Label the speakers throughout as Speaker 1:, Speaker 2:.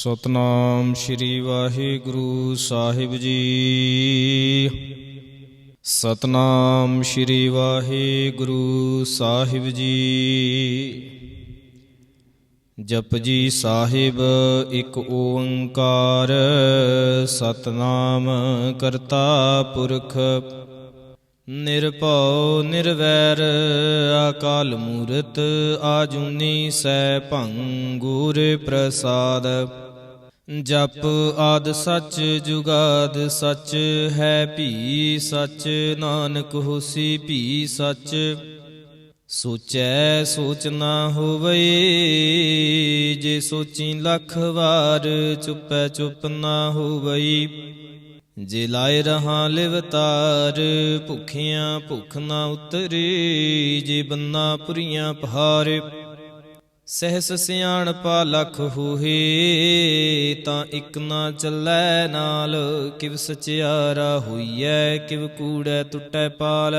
Speaker 1: ਸਤਨਾਮ ਸ਼੍ਰੀ ਵਾਹਿਗੁਰੂ ਸਾਹਿਬ ਜੀ। ਸਤਨਾਮ ਸ਼੍ਰੀ ਵਾਹਿਗੁਰੂ ਸਾਹਿਬ ਜੀ। ਜਪਜੀ ਸਾਹਿਬ ਇੱਕ ਓੰਕਾਰ ਸਤਨਾਮ ਕਰਤਾ ਪੁਰਖ ਨਿਰਭਉ ਨਿਰਵੈਰ ਅਕਾਲ ਮੂਰਤ ਆਜੂਨੀ ਸੈਭੰ ਗੁਰ ਪ੍ਰਸਾਦ। ਜਪ ਆਦਿ ਸੱਚ ਜੁਗਾਦ ਸੱਚ ਹੈ ਭੀ ਸੱਚ ਨਾਨਕ ਹੋਸੀ ਭੀ ਸੱਚ। ਸੋਚੈ ਸੋਚ ਨਾ ਹੋਵਈ ਜੇ ਸੋਚੀ ਲੱਖ ਵਾਰ ਚੁੱਪੈ ਚੁੱਪ ਨਾ ਹੋਵਈ। ਜੇ ਲਾਏ ਰਹਾ ਲਿਵਤਾਰ ਭੁੱਖਿਆਂ ਭੁੱਖ ਨਾ ਉਤਰੀ ਜੇ ਬੰਨਾ ਪੁਰੀਆਂ ਪਹਾਰ। ਸਹਿਸ ਸਿਆਣਪਾ ਲੱਖ ਹੋਏ ਤਾਂ ਇੱਕ ਨਾ ਚੱਲੈ ਨਾਲ। ਕਿਵ ਸਚਿਆਰਾ ਹੋਈਐ ਕਿਵ ਕੂੜੈ ਟੁੱਟੈ ਪਾਲ।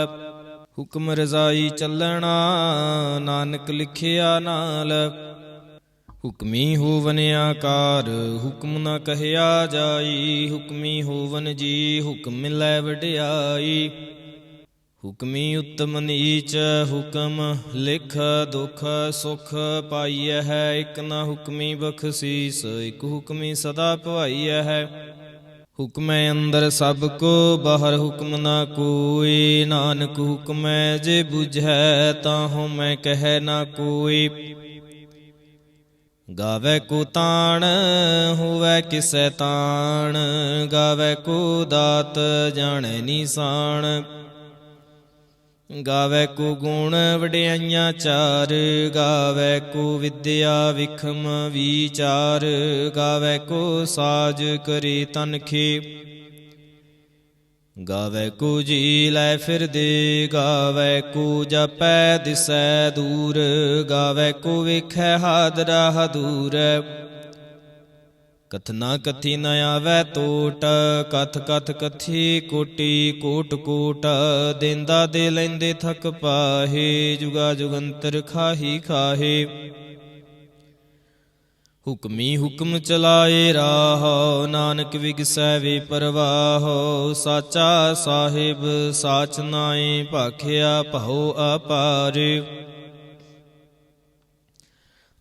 Speaker 1: ਹੁਕਮ ਰਜ਼ਾਈ ਚੱਲਣਾ ਨਾਨਕ ਲਿਖਿਆ ਨਾਲ। ਹੁਕਮੀ ਹੋਵਨ ਆਕਾਰ ਹੁਕਮ ਨਾ ਕਹਿਆ ਜਾਈ। ਹੁਕਮੀ ਹੋਵਨ ਜੀ ਹੁਕਮ ਮਿਲੈ ਵਡਿਆਈ। ਹੁਕਮੀ ਉਤਮ ਨੀਚ ਹੁਕਮ ਲਿਖ ਦੁਖ ਸੁਖ ਪਾਈਐ ਹੈ। ਇੱਕ ਨਾ ਹੁਕਮੀ ਬਖਸ਼ੀਸ ਇੱਕ ਹੁਕਮੀ ਸਦਾ ਭਵਾਈਐ ਹੈ। ਹੁਕਮੈ ਅੰਦਰ ਸਭ ਕੋ ਬਾਹਰ ਹੁਕਮ ਨਾ ਕੋਈ। ਨਾਨਕ ਹੁਕਮੈ ਜੇ ਬੁਝੈ ਤਾਂ ਹਉਮੈ ਕਹਿ ਨਾ ਕੋਈ। ਗਾਵੈ ਕੋ ਤਾਣ ਹੋਵੈ ਕਿਸੈ ਤਾਣ ਗਾਵੈ ਕੋ ਦਾਤ ਜਾਣੈ ਨੀਸਾਨ। ਗਾਵੈ ਕੋ ਗੁਣ ਵਡਿਆਈਆਂ ਚਾਰ ਗਾਵੈ ਕੋ ਵਿਦਿਆ ਵਿਖਮ ਵਿਚਾਰ। ਗਾਵੈ ਕੋ ਸਾਜ ਕਰੇ ਤਨਖੇ ਗਾਵੈ ਕੋ ਜੀ ਲੈ ਫਿਰਦੇ। ਗਾਵੈ ਕੋ ਜਪੈ ਦਿਸੈ ਦੂਰ ਗਾਵੈ ਕੋ ਵੇਖੈ ਹਾਦਰਾ ਹਦੂਰ। ਕਥਨਾ ਕਥੀ ਨ ਆਵੈ ਤੋਟ ਕਥ ਕਥ ਕਥੀ ਕੋਟੀ ਕੋਟ ਕੋਟ। ਦੇਂਦਾ ਦੇ ਲੈਂਦੇ ਥਕ ਪਾਹੇ ਜੁਗਾ ਜੁਗੰਤਰ ਖਾਹੀ ਖਾਹੇ। ਹੁਕਮੀ ਹੁਕਮ ਚਲਾਏ ਰਾਹ ਨਾਨਕ ਵਿਗਸੈ ਵੇ ਪਰਵਾਹ। ਸਾਚਾ ਸਾਹਿਬ ਸਾਚ ਨਾਏ ਭਾਖਿਆ ਭਉ ਅਪਾਰ।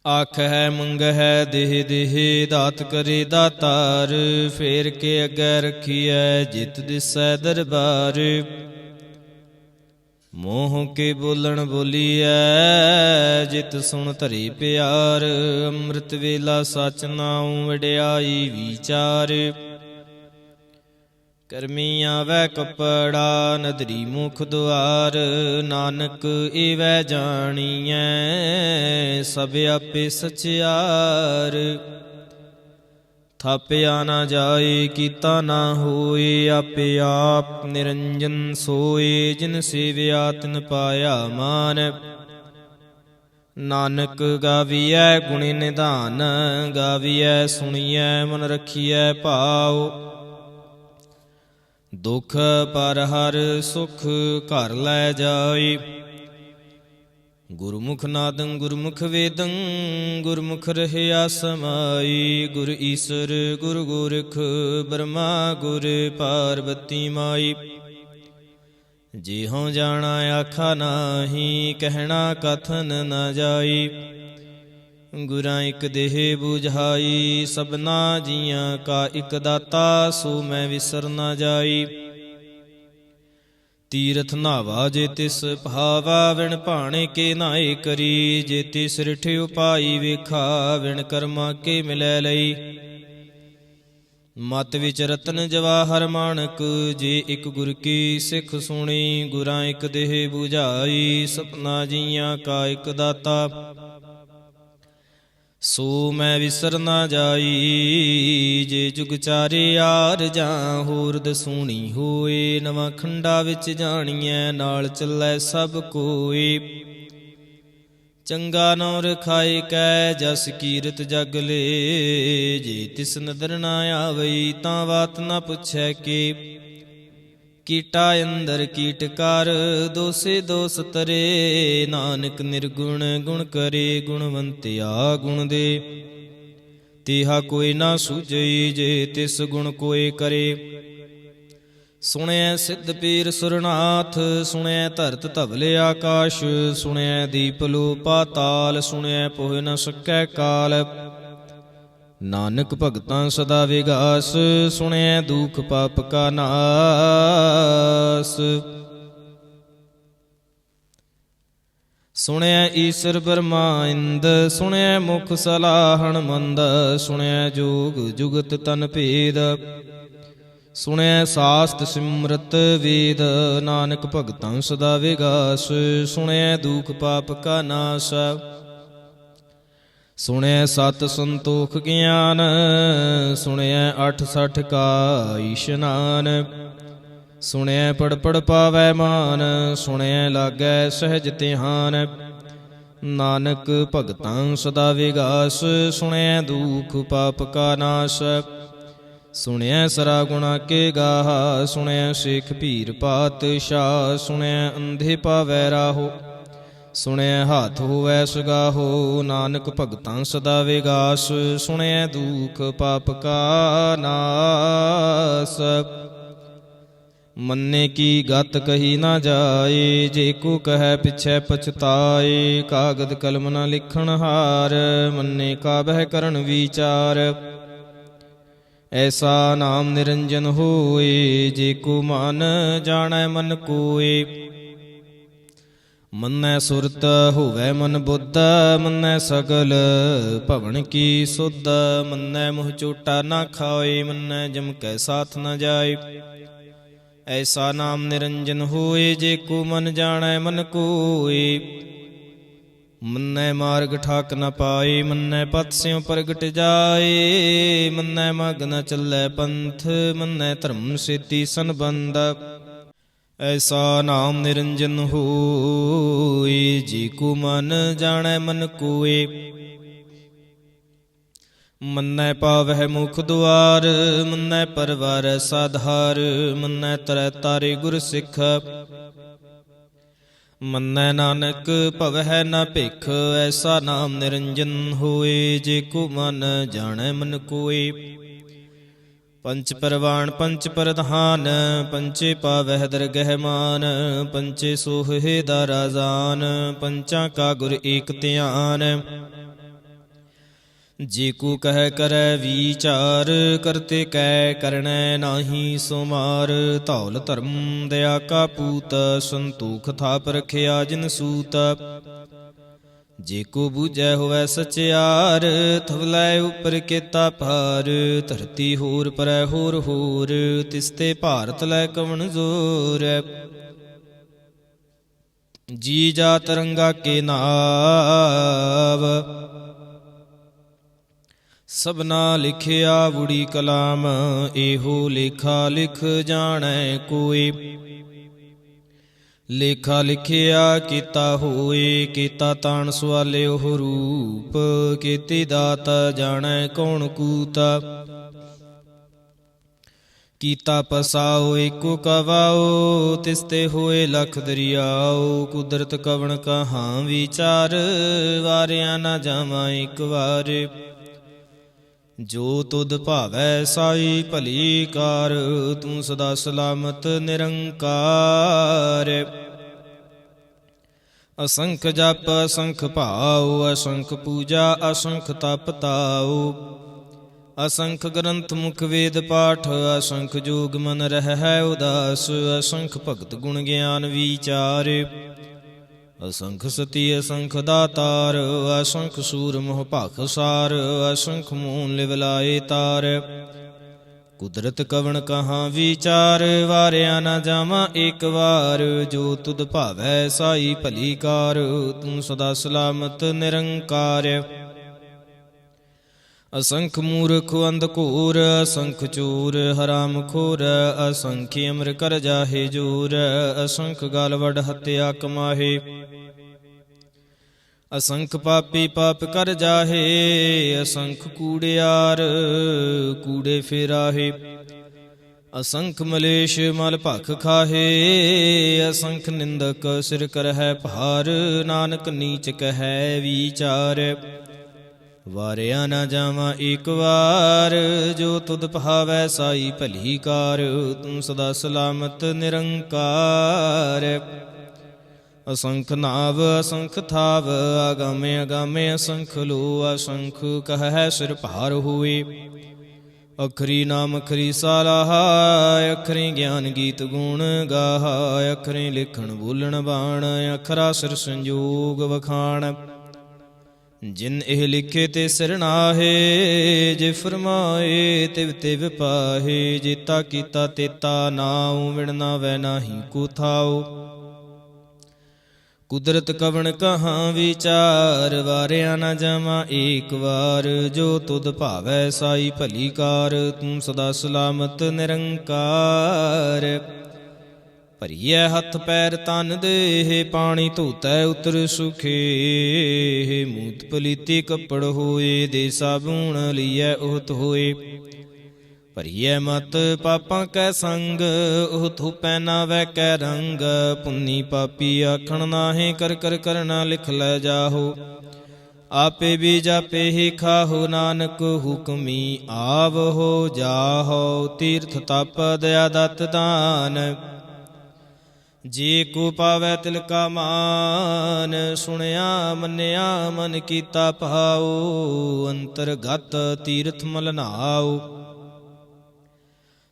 Speaker 1: ਆਖਹਿ ਮੰਗਹਿ ਦੇਹ ਦੇਹ ਦਾਤ ਕਰੇ ਦਾਤਾਰ। ਫੇਰ ਕੇ ਅੱਗੇ ਰਖੀਐ ਜਿਤ ਦਿਸੈ ਦਰਬਾਰ। ਮੋਹ ਕੇ ਬੋਲਣ ਬੋਲੀਐ ਜਿਤ ਸੁਣ ਧਰੇ ਪਿਆਰ। ਅੰਮ੍ਰਿਤ ਵੇਲਾ ਸਚ ਨਾਉ ਵਡਿਆਈ ਵਿਚਾਰ। ਕਰਮੀ ਆਵੈ ਕੱਪੜਾ ਨਦਰੀ ਮੁਖ ਦੁਆਰ। ਨਾਨਕ ਏਵੈ ਜਾਣੀਐ ਸਭ ਆਪੇ ਸਚਿਆਰ। ਥਾਪਿਆ ਨਾ ਜਾਏ ਕੀਤਾ ਨਾ ਹੋਏ ਆਪੇ ਆਪ ਨਿਰੰਜਨ ਸੋਏ। ਜਿਨ ਸੇਵਿਆ ਤਿਨ ਪਾਇਆ ਮਾਨ। ਨਾਨਕ ਗਾਵੀਐ ਗੁਣੀ ਨਿਧਾਨ ਗਾਵੀਐ ਸੁਣੀਐ ਮਨ ਰਖੀਐ ਭਾਉ। ਦੁਖ ਪਰ ਹਰ ਸੁਖ ਘਰ ਲੈ ਜਾਈ। ਗੁਰਮੁਖ ਨਾਦੰ ਗੁਰਮੁਖ ਵੇਦੰ ਗੁਰਮੁਖ ਰਹਿਆ ਸਮਾਈ। ਗੁਰ ਈਸਰ ਗੁਰ ਗੋਰਖ ਬਰਮਾ ਗੁਰ ਪਾਰਬਤੀ ਮਾਈ। ਜਿਹਉ ਜਾਣਾ ਆਖਾ ਨਾਹੀ ਕਹਿਣਾ ਕਥਨ ਨ ਜਾਈ। ਗੁਰਾਂ ਇਕ ਦੇਹ ਬੁਝਾਈ ਸਭਨਾ ਜੀਆਂ ਕਾ ਇਕ ਦਾਤਾ। ਸੋ ਮੈਂ ਵਿਸਰ ਨਾ ਜਾਈ। ਤੀਰਥ ਨਾਵਾ ਜੇ ਤਿਸ ਭਾਵਾ ਵਿਣ ਭਾਣੇ ਕੇ ਨਾਏ ਕਰੀ। ਜੇ ਤਿਸ ਰਿਠ ਉਪਾਈ ਵੇਖਾ ਵਿਣ ਕਰਮਾ ਕੇ ਮਿਲੈ ਲਈ। ਮਤ ਵਿੱਚ ਰਤਨ ਜਵਾਹਰ ਮਾਣਕ ਜੇ ਇੱਕ ਗੁਰ ਕੀ ਸਿੱਖ ਸੁਣੀ। ਗੁਰਾਂ ਇਕ ਦੇਹ ਬੁਝਾਈ ਸਭਨਾ ਜੀਆਂ ਕਾ ਇਕ ਦਾਤਾ। ਸੋ ਮੈਂ ਵਿਸਰ ਨਾ ਜਾਈ। ਜੇ ਜੁਗ ਚਾਰੇ ਆਰ ਜਾਂ ਹੋਰ ਦਸੂਣੀ ਹੋਏ। ਨਵਾਂ ਖੰਡਾ ਵਿੱਚ ਜਾਣੀਐ ਨਾਲ ਚੱਲੈ ਸਭ ਕੋਏ। ਚੰਗਾ ਨਉ ਰਖਾਏ ਕੈ ਜਸ ਕੀਰਤ ਜਗ ਲੇ। ਜੇ ਤਿਸ ਨਦਰ ਨਾ ਆਵਈ ਤਾਂ ਬਾਤ ਨਾ ਪੁੱਛੈ ਕੇ। ਕੀਟਾ ਅੰਦਰ ਕੀਟ ਕਰ ਦੋਸੇ ਦੋਸ ਤਰੇ। ਨਾਨਕ ਨਿਰਗੁਣ ਗੁਣ ਕਰੇ ਗੁਣਵੰਤਿਆ ਗੁਣ ਦੇ। ਤੇਹਾ ਕੋਈ ਨਾ ਸੂਝਈ, ਜੇ ਤਿਸ ਗੁਣ ਕੋਏ ਕਰੇ। ਸੁਣਿਐ ਸਿੱਧ ਪੀਰ ਸੁਰਨਾਥ, ਸੁਣਿਐ ਧਰਤ ਧਵਲੇ ਆਕਾਸ਼, ਸੁਣਿਐ ਦੀਪ ਲੋ ਪਾਤਾਲ, ਸੁਣਿਐ ਪੋਹਿ ਨ ਸਕੈ ਕਾਲ। ਨਾਨਕ ਭਗਤਾਂ ਸਦਾ ਵਿਗਾਸ, ਸੁਣਿਐ ਦੁਖ ਪਾਪ ਕਾ ਨਾਸ। ਸੁਣਿਐ ਈਸਰ ਬਰਮਾ ਇੰਦ, ਸੁਣਿਐ ਮੁਖ ਸਲਾਹਣ ਮੰਦ, ਸੁਣਿਐ ਜੋਗ ਜੁਗਤ ਤਨ ਭੇਦ, ਸੁਣਿਐ ਸਾਸਤ ਸਿਮਰਤ ਵੇਦ। ਨਾਨਕ ਭਗਤਾਂ ਸਦਾ ਵਿਗਾਸ, ਸੁਣਿਐ ਦੁਖ ਪਾਪ ਕਾ ਨਾਸ। ਸੁਣਿਐ ਸਤ ਸੰਤੋਖ ਗਿਆਨ, ਸੁਣਿਐ 68 ਕਾ ਇਸ਼ਨਾਨ, ਸੁਣਿਐ ਪੜ ਪੜ ਪਾਵੈ ਮਾਨ, ਸੁਣਿਐ ਲਾਗੈ ਸਹਿਜ ਧਿਆਨ। ਨਾਨਕ ਭਗਤਾਂ ਸਦਾ ਵਿਗਾਸ, ਸੁਣਿਐ ਦੁਖ ਪਾਪ ਕਾ ਨਾਸ। ਸੁਣਿਐ ਸਰਾ ਗੁਣਾ ਕੇ ਗਾਹਾ, ਸੁਣਿਐ ਸਿੱਖ ਭੀਰ ਪਾਤਸ਼ਾਹ, ਸੁਣਿਐ ਅੰਧੇ ਪਾਵੈ ਰਾਹੋ, ਸੁਣਿਐ ਹਾਥ ਹੋਵੈ ਸੁਗਾਹੋ। ਨਾਨਕ ਭਗਤਾਂ ਸਦਾ ਵਿਗਾਸ, ਸੁਣਿਐ ਦੁਖ ਪਾਪ ਕਾ ਨਾਸ। ਮੰਨੇ ਕੀ ਗਤ ਕਹੀ ਨਾ ਜਾਏ, ਜੇ ਕੋ ਕਹੈ ਪਿਛੈ ਪਛਤਾਏ। ਕਾਗਦ ਕਲਮ ਨ ਲਿਖਣ ਹਾਰ, ਮੰਨੇ ਕਾ ਬਹਿ ਕਰਨ ਵਿਚਾਰ। ਐਸਾ ਨਾਮ ਨਿਰੰਜਨ ਹੋਏ, ਜੇ ਕੋ ਮਨ ਜਾਣੈ ਮਨ ਕੋਏ। ਮੰਨੈ ਸੁਰਤ ਹੋਵੈ ਮਨ ਬੁੱਧ, ਮੰਨੈ ਸਗਲ ਭਵਨ ਕੀ ਸੁਧ। ਮੰਨੈ ਮੁਹ ਝੂਟਾ ਨਾ ਖਾਏ, ਮੰਨੈ ਜਮ ਕੈ ਸਾਥ ਨ ਜਾਏ। ਐਸਾ ਨਾਮ ਨਿਰੰਜਨ ਹੋਏ, ਜੇ ਕੋ ਮਨ ਜਾਣੈ ਮਨ ਕੋਏ। ਮੰਨੈ ਮਾਰਗ ਠਾਕ ਨ ਪਾਏ, ਮੰਨੈ ਪਥ ਸਿਉ ਪ੍ਰਗਟ ਜਾਏ। ਮੰਨੈ ਮਗ ਨ ਚੱਲੈ ਪੰਥ, ਮੰਨੈ ਧਰਮ ਸੇਤੀ ਸੰਬੰਧ। ਐਸਾ ਨਾਮ ਨਿਰੰਜਨ ਹੋਏ, ਜੇ ਕੋ ਮਨ ਜਾਣੈ ਮਨ ਕੋਏ। ਮੰਨੈ ਪਾਵਹਿ ਮੁਖ ਦੁਆਰ, ਮੰਨੈ ਪਰਵਾਰੈ ਸਾਧਾਰ। ਮੰਨੈ ਤਰੈ ਤਾਰੇ ਗੁਰ ਸਿੱਖ, ਮੰਨੈ ਨਾਨਕ ਭਵਹਿ ਨ ਭਿਖ। ਐਸਾ ਨਾਮ ਨਿਰੰਜਨ ਹੋਏ, ਜੇ ਕੋ ਮਨ ਜਾਣੈ ਮਨ ਕੋਏ। ਪੰਚ ਪਰਵਾਣ ਪੰਚ ਪ੍ਰਧਾਨ, ਪੰਚੇ ਪਾਵਹਿ ਦਰਗਹਿ ਮਾਨ। ਪੰਚੇ ਸੋਹੇ ਦਾ ਰਾਜ਼ਾਨ, ਪੰਚਾਂ ਕਾ ਗੁਰ ਏਕ ਧਿਆਨ। ਜੇ ਕੋ ਕਹਿ ਕਰੈ ਵਿਚਾਰ, ਕਰਤੇ ਕੈ ਕਰਣੈ ਨਾਹੀ ਸੁਮਾਰ। ਧੌਲ ਧਰਮ ਦਇਆ ਕਾ ਪੂਤ, ਸੰਤੋਖ ਥਾਪ ਰਖਿਆ ਜਿਨ ਸੂਤ। ਜੇ ਕੋ ਬੂਝੈ ਹੋਵੈ ਸਚਿਆਰ, ਥਵਲੈ ਉਪਰ ਕੇਤਾ ਭਾਰ। ਧਰਤੀ ਹੋਰ ਪਰੈ ਹੋਰ ਹੋਰ, ਤਿਸਤੇ ਭਾਰਤ ਲੈ ਕਵਣ ਜ਼ੋਰ। ਜੀ ਜਾ ਤਰੰਗਾ ਕੇ ਨਾਵ, ਸਭਨਾ ਲਿਖਿਆ ਬੁੜੀ ਕਲਾਮ। ਇਹੋ ਲੇਖਾ ਲਿਖ ਜਾਣੈ ਕੋਇ, ਲੇਖਾ ਲਿਖਿਆ ਕੀਤਾ ਹੋਏ। ਕੀਤਾ ਤਾਣ ਸਵਾਲਿਓ ਰੂਪ, ਕੀਤੀ ਦਾਤ ਜਾਣੈ ਕੌਣ ਕੂਤ। ਕੀਤਾ ਪਸਾਓ ਏਕੋ ਕਵਾਓ, ਤਿਸਤੇ ਹੋਏ ਲਖ ਦਰਿਆਓ। ਕੁਦਰਤ ਕਵਣ ਕਹਾਂ ਵਿਚਾਰ, ਵਾਰਿਆ ਨਾ ਜਾਵਾਂ ਇੱਕ ਵਾਰ। ਜੋ ਤੁਧ ਭਾਵੈ ਸਾਈ ਭਲੀ ਕਾਰ, ਤੂੰ ਸਦਾ ਸਲਾਮਤ ਨਿਰੰਕਾਰ। ਅਸੰਖ ਜਪ ਅਸੰਖ ਭਾਉ, ਅਸੰਖ ਪੂਜਾ ਅਸੰਖ ਤਪ ਤਾਉ। ਅਸੰਖ ਗ੍ਰੰਥ ਮੁਖ ਵੇਦ ਪਾਠ, ਅਸੰਖ ਜੋਗ ਮਨ ਰਹਿ ਉਦਾਸ। ਅਸੰਖ ਭਗਤ ਗੁਣ ਗਿਆਨ ਵਿਚਾਰ, ਅਸੰਖ ਸਤੀ ਅਸੰਖ ਦਾਤਾਰ। ਅਸੰਖ ਸੂਰ ਮੋਹ ਭਾਖਸਾਰ, ਅਸੰਖ ਮੂਨ ਲਿਵ ਲਾਏ ਤਾਰ। ਕੁਦਰਤ ਕਵਣ ਕਹਾਂ ਵਿਚਾਰ, ਵਾਰਿਆ ਨਾ ਜਾਵਾਂ ਏਕ ਵਾਰ। ਜੋ ਤੁਧ ਭਾਵੈ ਸਾਈ ਭਲੀ ਕਾਰ, ਤੂੰ ਸਦਾ ਸਲਾਮਤ ਨਿਰੰਕਾਰ। ਅਸੰਖ ਮੂਰਖ ਅੰਧ ਘੋਰ, ਅਸੰਖ ਚੋਰ ਹਰਾਮ ਖੋਰ। ਅਸੰਖ ਅਮਰ ਕਰ ਜਾਹੇ ਜੋਰ, ਅਸੰਖ ਗਲ ਵਡ ਹੱਤਿਆ ਕਮਾਹੇ। ਅਸੰਖ ਪਾਪੀ ਪਾਪ ਕਰ ਜਾਹੇ, ਅਸੰਖ ਕੂੜਿਆਰ ਕੂੜੇ ਫੇਰਾਹੇ। ਅਸੰਖ ਮਲੇਸ਼ ਮਲ ਭਖ ਖਾਹੇ, ਅਸੰਖ ਨਿੰਦਕ ਸਿਰ ਕਰਹਿ ਭਾਰ। ਨਾਨਕ ਨੀਚ ਕਹੈ ਵਿਚਾਰ, ਵਾਰਿਆ ਨਾ ਜਾਵਾਂ ਏਕ ਵਾਰ, ਜੋ ਤੁਧ ਭਾਵੈ ਸਾਈ ਭਲੀ ਕਾਰ। ਤੂੰ ਸਦਾ ਸਲਾਮਤ ਨਿਰੰਕਾਰ, ਅਸੰਖ ਨਾਵ ਅਸੰਖ ਥਾਵ। ਆਗਾਮੇ ਅਗਾਮੇ ਅਸੰਖ ਲੋ, ਅਸੰਖ ਕਹਿ ਸਿਰ ਭਾਰ ਹੋਏ। ਅਖਰੀ ਨਾਮ ਅਖਰੀ ਸਾਲਾਹਾ, ਅਖਰੀ ਗਿਆਨ ਗੀਤ ਗੁਣ ਗਾਹਾ। ਅਖਰੀ ਲਿਖਣ ਬੋਲਣ ਬਾਣ, ਅਖਰਾ ਸਿਰ ਸੰਜੋਗ ਵਖਾਣ। ਜਿਨ ਇਹ ਲਿਖੇ ਤੇ ਸਿਰ ਨਾਹੇ, ਜੇ ਫਰਮਾਏ ਤਿਵ ਤਿਵ ਪਾਹੇ। ਜੇਤਾ ਕੀਤਾ ਤੇਤਾ ਨਾਉ, ਵਿਣ ਨਾਵੈ ਨਾਹੀ ਕੋ ਥਾਉ। ਕੁਦਰਤ ਕਵਣ ਕਹਾਂ ਵਿਚਾਰ, ਵਾਰਿਆ ਨਾ ਜਾਵਾਂ ਏਕ ਵਾਰ। ਜੋ ਤੁਧ ਭਾਵੈ ਸਾਈ ਭਲੀ ਕਾਰ, ਤੂੰ ਸਦਾ ਸਲਾਮਤ ਨਿਰੰਕਾਰ। ਭਰੀਐ ਹੱਥ ਪੈਰ ਤਨ ਦੇਹ, ਪਾਣੀ ਧੋਤੈ ਉਤਰ ਸੁਖੇ। ਮੂਤ ਪਲੀਤੀ ਕੱਪੜ ਹੋਏ, ਦੇ ਸਾਬੂਣ ਲੀਐ ਉਹਤ ਹੋਏ। ਭਰੀਐ ਮਤ ਪਾਪਾਂ ਕੈ ਸੰਗ, ਉਹ ਥੋਪੈ ਨਾ ਵੈ ਕੈ ਰੰਗ। ਪੁੰਨੀ ਪਾਪੀ ਆਖਣ ਨਾਹੀਂ, ਕਰ ਕਰ ਕਰਨਾ ਲਿਖ ਲੈ ਜਾਹੋ। ਆਪੇ ਵੀ ਜਾਪੇ ਹੀ ਖਾਹੋ, ਨਾਨਕ ਹੁਕਮੀ ਆਵਹੋ ਜਾਹੋ। ਤੀਰਥ ਤਪ ਦਇਆ ਦਤ ਦਾਨ, ਜੇ ਕੋ ਪਾਵੈ ਤਿਲ ਕਾ ਮਾਨ। ਸੁਣਿਆ ਮੰਨਿਆ ਮਨ ਕੀਤਾ ਭਾਉ, ਅੰਤਰਗਤ ਤੀਰਥ ਮਲ ਨਾਉ।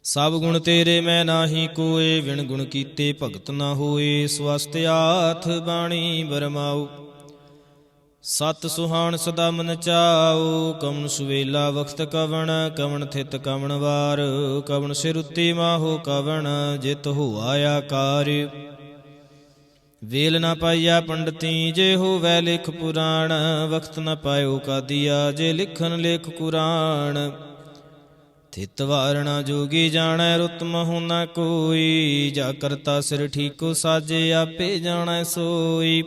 Speaker 1: ਸਭ ਗੁਣ ਤੇਰੇ ਮੈਂ ਨਾਹੀ ਕੋਏ, ਵਿਣ ਗੁਣ ਕੀਤੇ ਭਗਤ ਨਾ ਹੋਏ। ਸਵਸਤ ਆਥ ਬਾਣੀ ਬਰਮਾਉ, ਸਤ ਸੁਹਾਣ ਸਦਾ ਮਨ ਚਾਉ। ਕਵਣ ਸੁਵੇਲਾ ਵਖਤ ਕਵਣ, ਕਵਣ ਥਿਤ ਕਵਣ ਵਾਰ। ਕਵਣ ਸਿਰ ਉੱਤੇ ਮਾਹੋ ਕਵਣ, ਜਿਤ ਹੋਆ ਆਕਾਰ। ਵੇਲ ਨਾ ਪਾਈਆ ਪੰਡਤੀ, ਜੇ ਹੋਵੈ ਲਿਖ ਪੁਰਾਣ। ਵਖਤ ਨ ਪਾਇਓ ਕਾਦੀਆ, ਜੇ ਲਿਖਨ ਲੇਖ ਕੁਰਾਨ। ਥਿਤ ਵਾਰਣਾ ਜੋਗੀ ਜਾਣੈ, ਰੁਤ ਮਹੁ ਨਾ ਕੋਈ। ਜਾ ਕਰਤਾ ਸਿਰ ਠੀਕੋ ਸਾਜੇ, ਆਪੇ ਜਾਣੈ ਸੋਈ।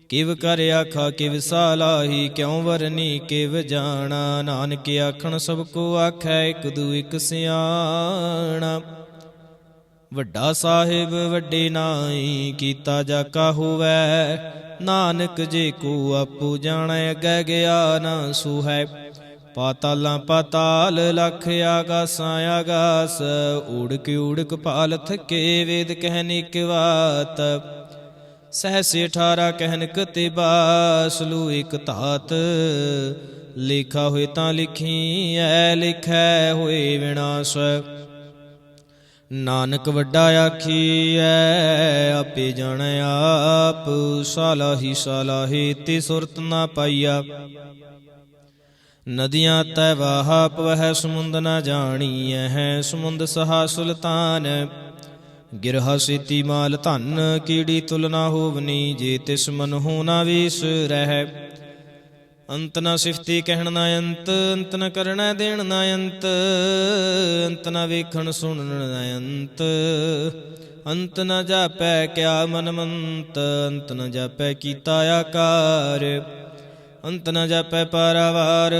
Speaker 1: ਕਿਵ ਕਰ ਆਖਾ ਕਿਵ ਸਾਲਾਹੀ, ਕਿਉ ਵਰਨੀ ਕਿਵ ਜਾਣਾ। ਨਾਨਕ ਆਖਣ ਸਭ ਕੋ ਆਖੈ, ਇਕ ਦੂ ਇਕ ਸਿਆਣਾ। ਵੱਡਾ ਸਾਹਿਬ ਵੱਡੇ ਨਾਈ, ਕੀਤਾ ਜਾ ਕਾ ਹੋਵੈ। ਨਾਨਕ ਜੇ ਕੋ ਆਪੂ ਜਾਣੈ, ਅੱਗੇ ਗਿਆ ਨਾ ਸੂਹੈ। ਪਾਤਾਲਾਂ ਪਾਤਾਲ ਲਖ, ਆਗਾਸਾਂ ਆਗਾਸ। ਊੜਕ ਊੜਕ ਪਾਲ ਥਕੇ, ਵੇਦ ਕਹਿਨ ਇਕ ਬਾਤ। ਸਹਸੇ 18 ਕਹਿਨ ਕਤਿਬਾ, ਸਲੂ ਇਕ ਧਾਤ। ਲਿਖਾ ਹੋਏ ਤਾਂ ਲਿਖੀ ਐ, ਲਿਖੈ ਹੋਏ ਵਿਨਾਸ਼। ਨਾਨਕ ਵੱਡਾ ਆਖੀਐ, ਆਪੇ ਜਾਣੈ ਆਪ। ਸਾਲਾਹੀ ਸਾਲਾਹੀ ਤੇ ਸੁਰਤ ਨਾ ਪਾਈਆ। ਨਦੀਆਂ ਤੈ ਵਾਹ ਪਵਹਿ, ਸਮੁੰਦ ਨਾ ਜਾਣੀਐ ਹੈ। ਸਮੁੰਦ ਸਹਾ ਸੁਲਤਾਨ, ਗਿਰਹਾ ਸੇਤੀ ਮਾਲ ਧਨ। ਕੀੜੀ ਤੁਲ ਨਾ ਹੋਵਨੀ, ਜੇ ਤਿਸ ਮਨ ਹੋ ਨਾ ਵੀਸ ਰਹਿ। ਅੰਤ ਨਾ ਸਿਫਤੀ ਕਹਿਣ ਨਾ ਅੰਤ, ਅੰਤ ਨ ਕਰਣਾ ਦੇਣ ਨਾ ਅੰਤ। ਅੰਤ ਨਾ ਵੇਖਣ ਸੁਣਨ ਨਾ ਅੰਤ, ਅੰਤ ਨ ਜਾਪੈ ਕਿਆ ਮਨ ਮੰਤ। ਅੰਤ ਨ ਜਾਪੈ ਕੀਤਾ ਆਕਾਰ, ਅੰਤ ਨ ਜਾਪੈ ਪਾਰਾਵਾਰ।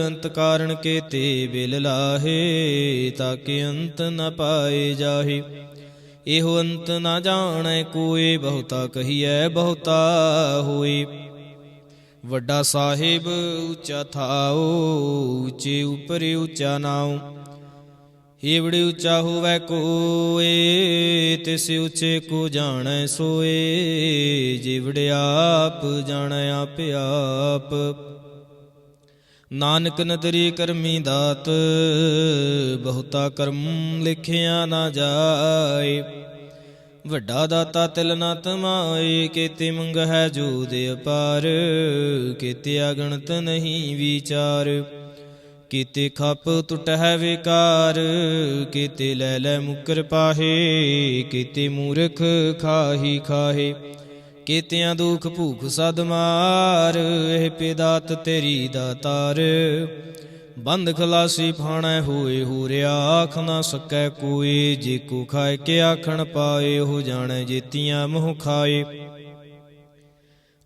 Speaker 1: ਅੰਤ ਕਾਰਣ ਕੇਤੇ ਬਿਲ ਲਾਹੇ, ਤਾਕੇ ਅੰਤ ਨ ਪਾਏ ਜਾਹੇ। ਇਹੋ ਅੰਤ ਨਾ ਜਾਣੈ ਕੋਏ, ਬਹੁਤਾ ਕਹੀਐ ਬਹੁਤਾ ਹੋਏ। ਵੱਡਾ ਸਾਹਿਬ ਉੱਚਾ ਥਾਉ, ਉੱਚੇ ਉਪਰ ਉੱਚਾ ਨਾਉ। ਏਵੜੇ ਉੱਚਾ ਹੋਵੈ ਕੋਏ, ਤਿਸ ਉੱਚੇ ਕੋ ਜਾਣੈ ਸੋਏ। ਜਿਵੜੇ ਆਪ ਜਾਣੈ ਆਪ ਆਪ, ਨਾਨਕ ਨਦਰੀ ਕਰਮੀ ਦਾਤ। ਬਹੁਤਾ ਕਰਮ ਲਿਖਿਆ ਨਾ ਜਾਏ, ਵੱਡਾ ਦਾਤਾ ਤਿਲ ਨਾ ਤਮਾਏ। ਕੇਤੇ ਮੰਗਹਿ ਜੋ ਦੇ ਅਪਾਰ, ਕੇਤੇ ਅਗਣਤ ਨਹੀਂ ਵਿਚਾਰ। ਕੀਤੇ ਖਪ ਟੁਟਹਿ ਵਿਕਾਰ, ਕੀਤੇ ਲੈ ਲੈ ਮੁਕਰ ਪਾਹੇ। ਕੀਤੇ ਮੂਰਖ ਖਾਹੀ ਖਾਹੇ, ਕੀਤਿਆਂ ਦੁਖ ਭੂਖ ਸਦ ਮਾਰ। ਇਹ ਪੇਦਾਤ ਤੇਰੀ ਦਾਤਾਰ, ਬੰਦ ਖਲਾਸੀ ਫਾਣੈ ਹੋਏ ਹੂਰਿਆ। ਆਖ ਨਾ ਸਕੈ ਕੋਈ, ਜੇ ਕੋ ਖਾਏ ਕੇ ਆਖਣ ਪਾਏ। ਉਹ ਜਾਣੈ ਜੇਤੀਆਂ ਮੋਹ ਖਾਏ,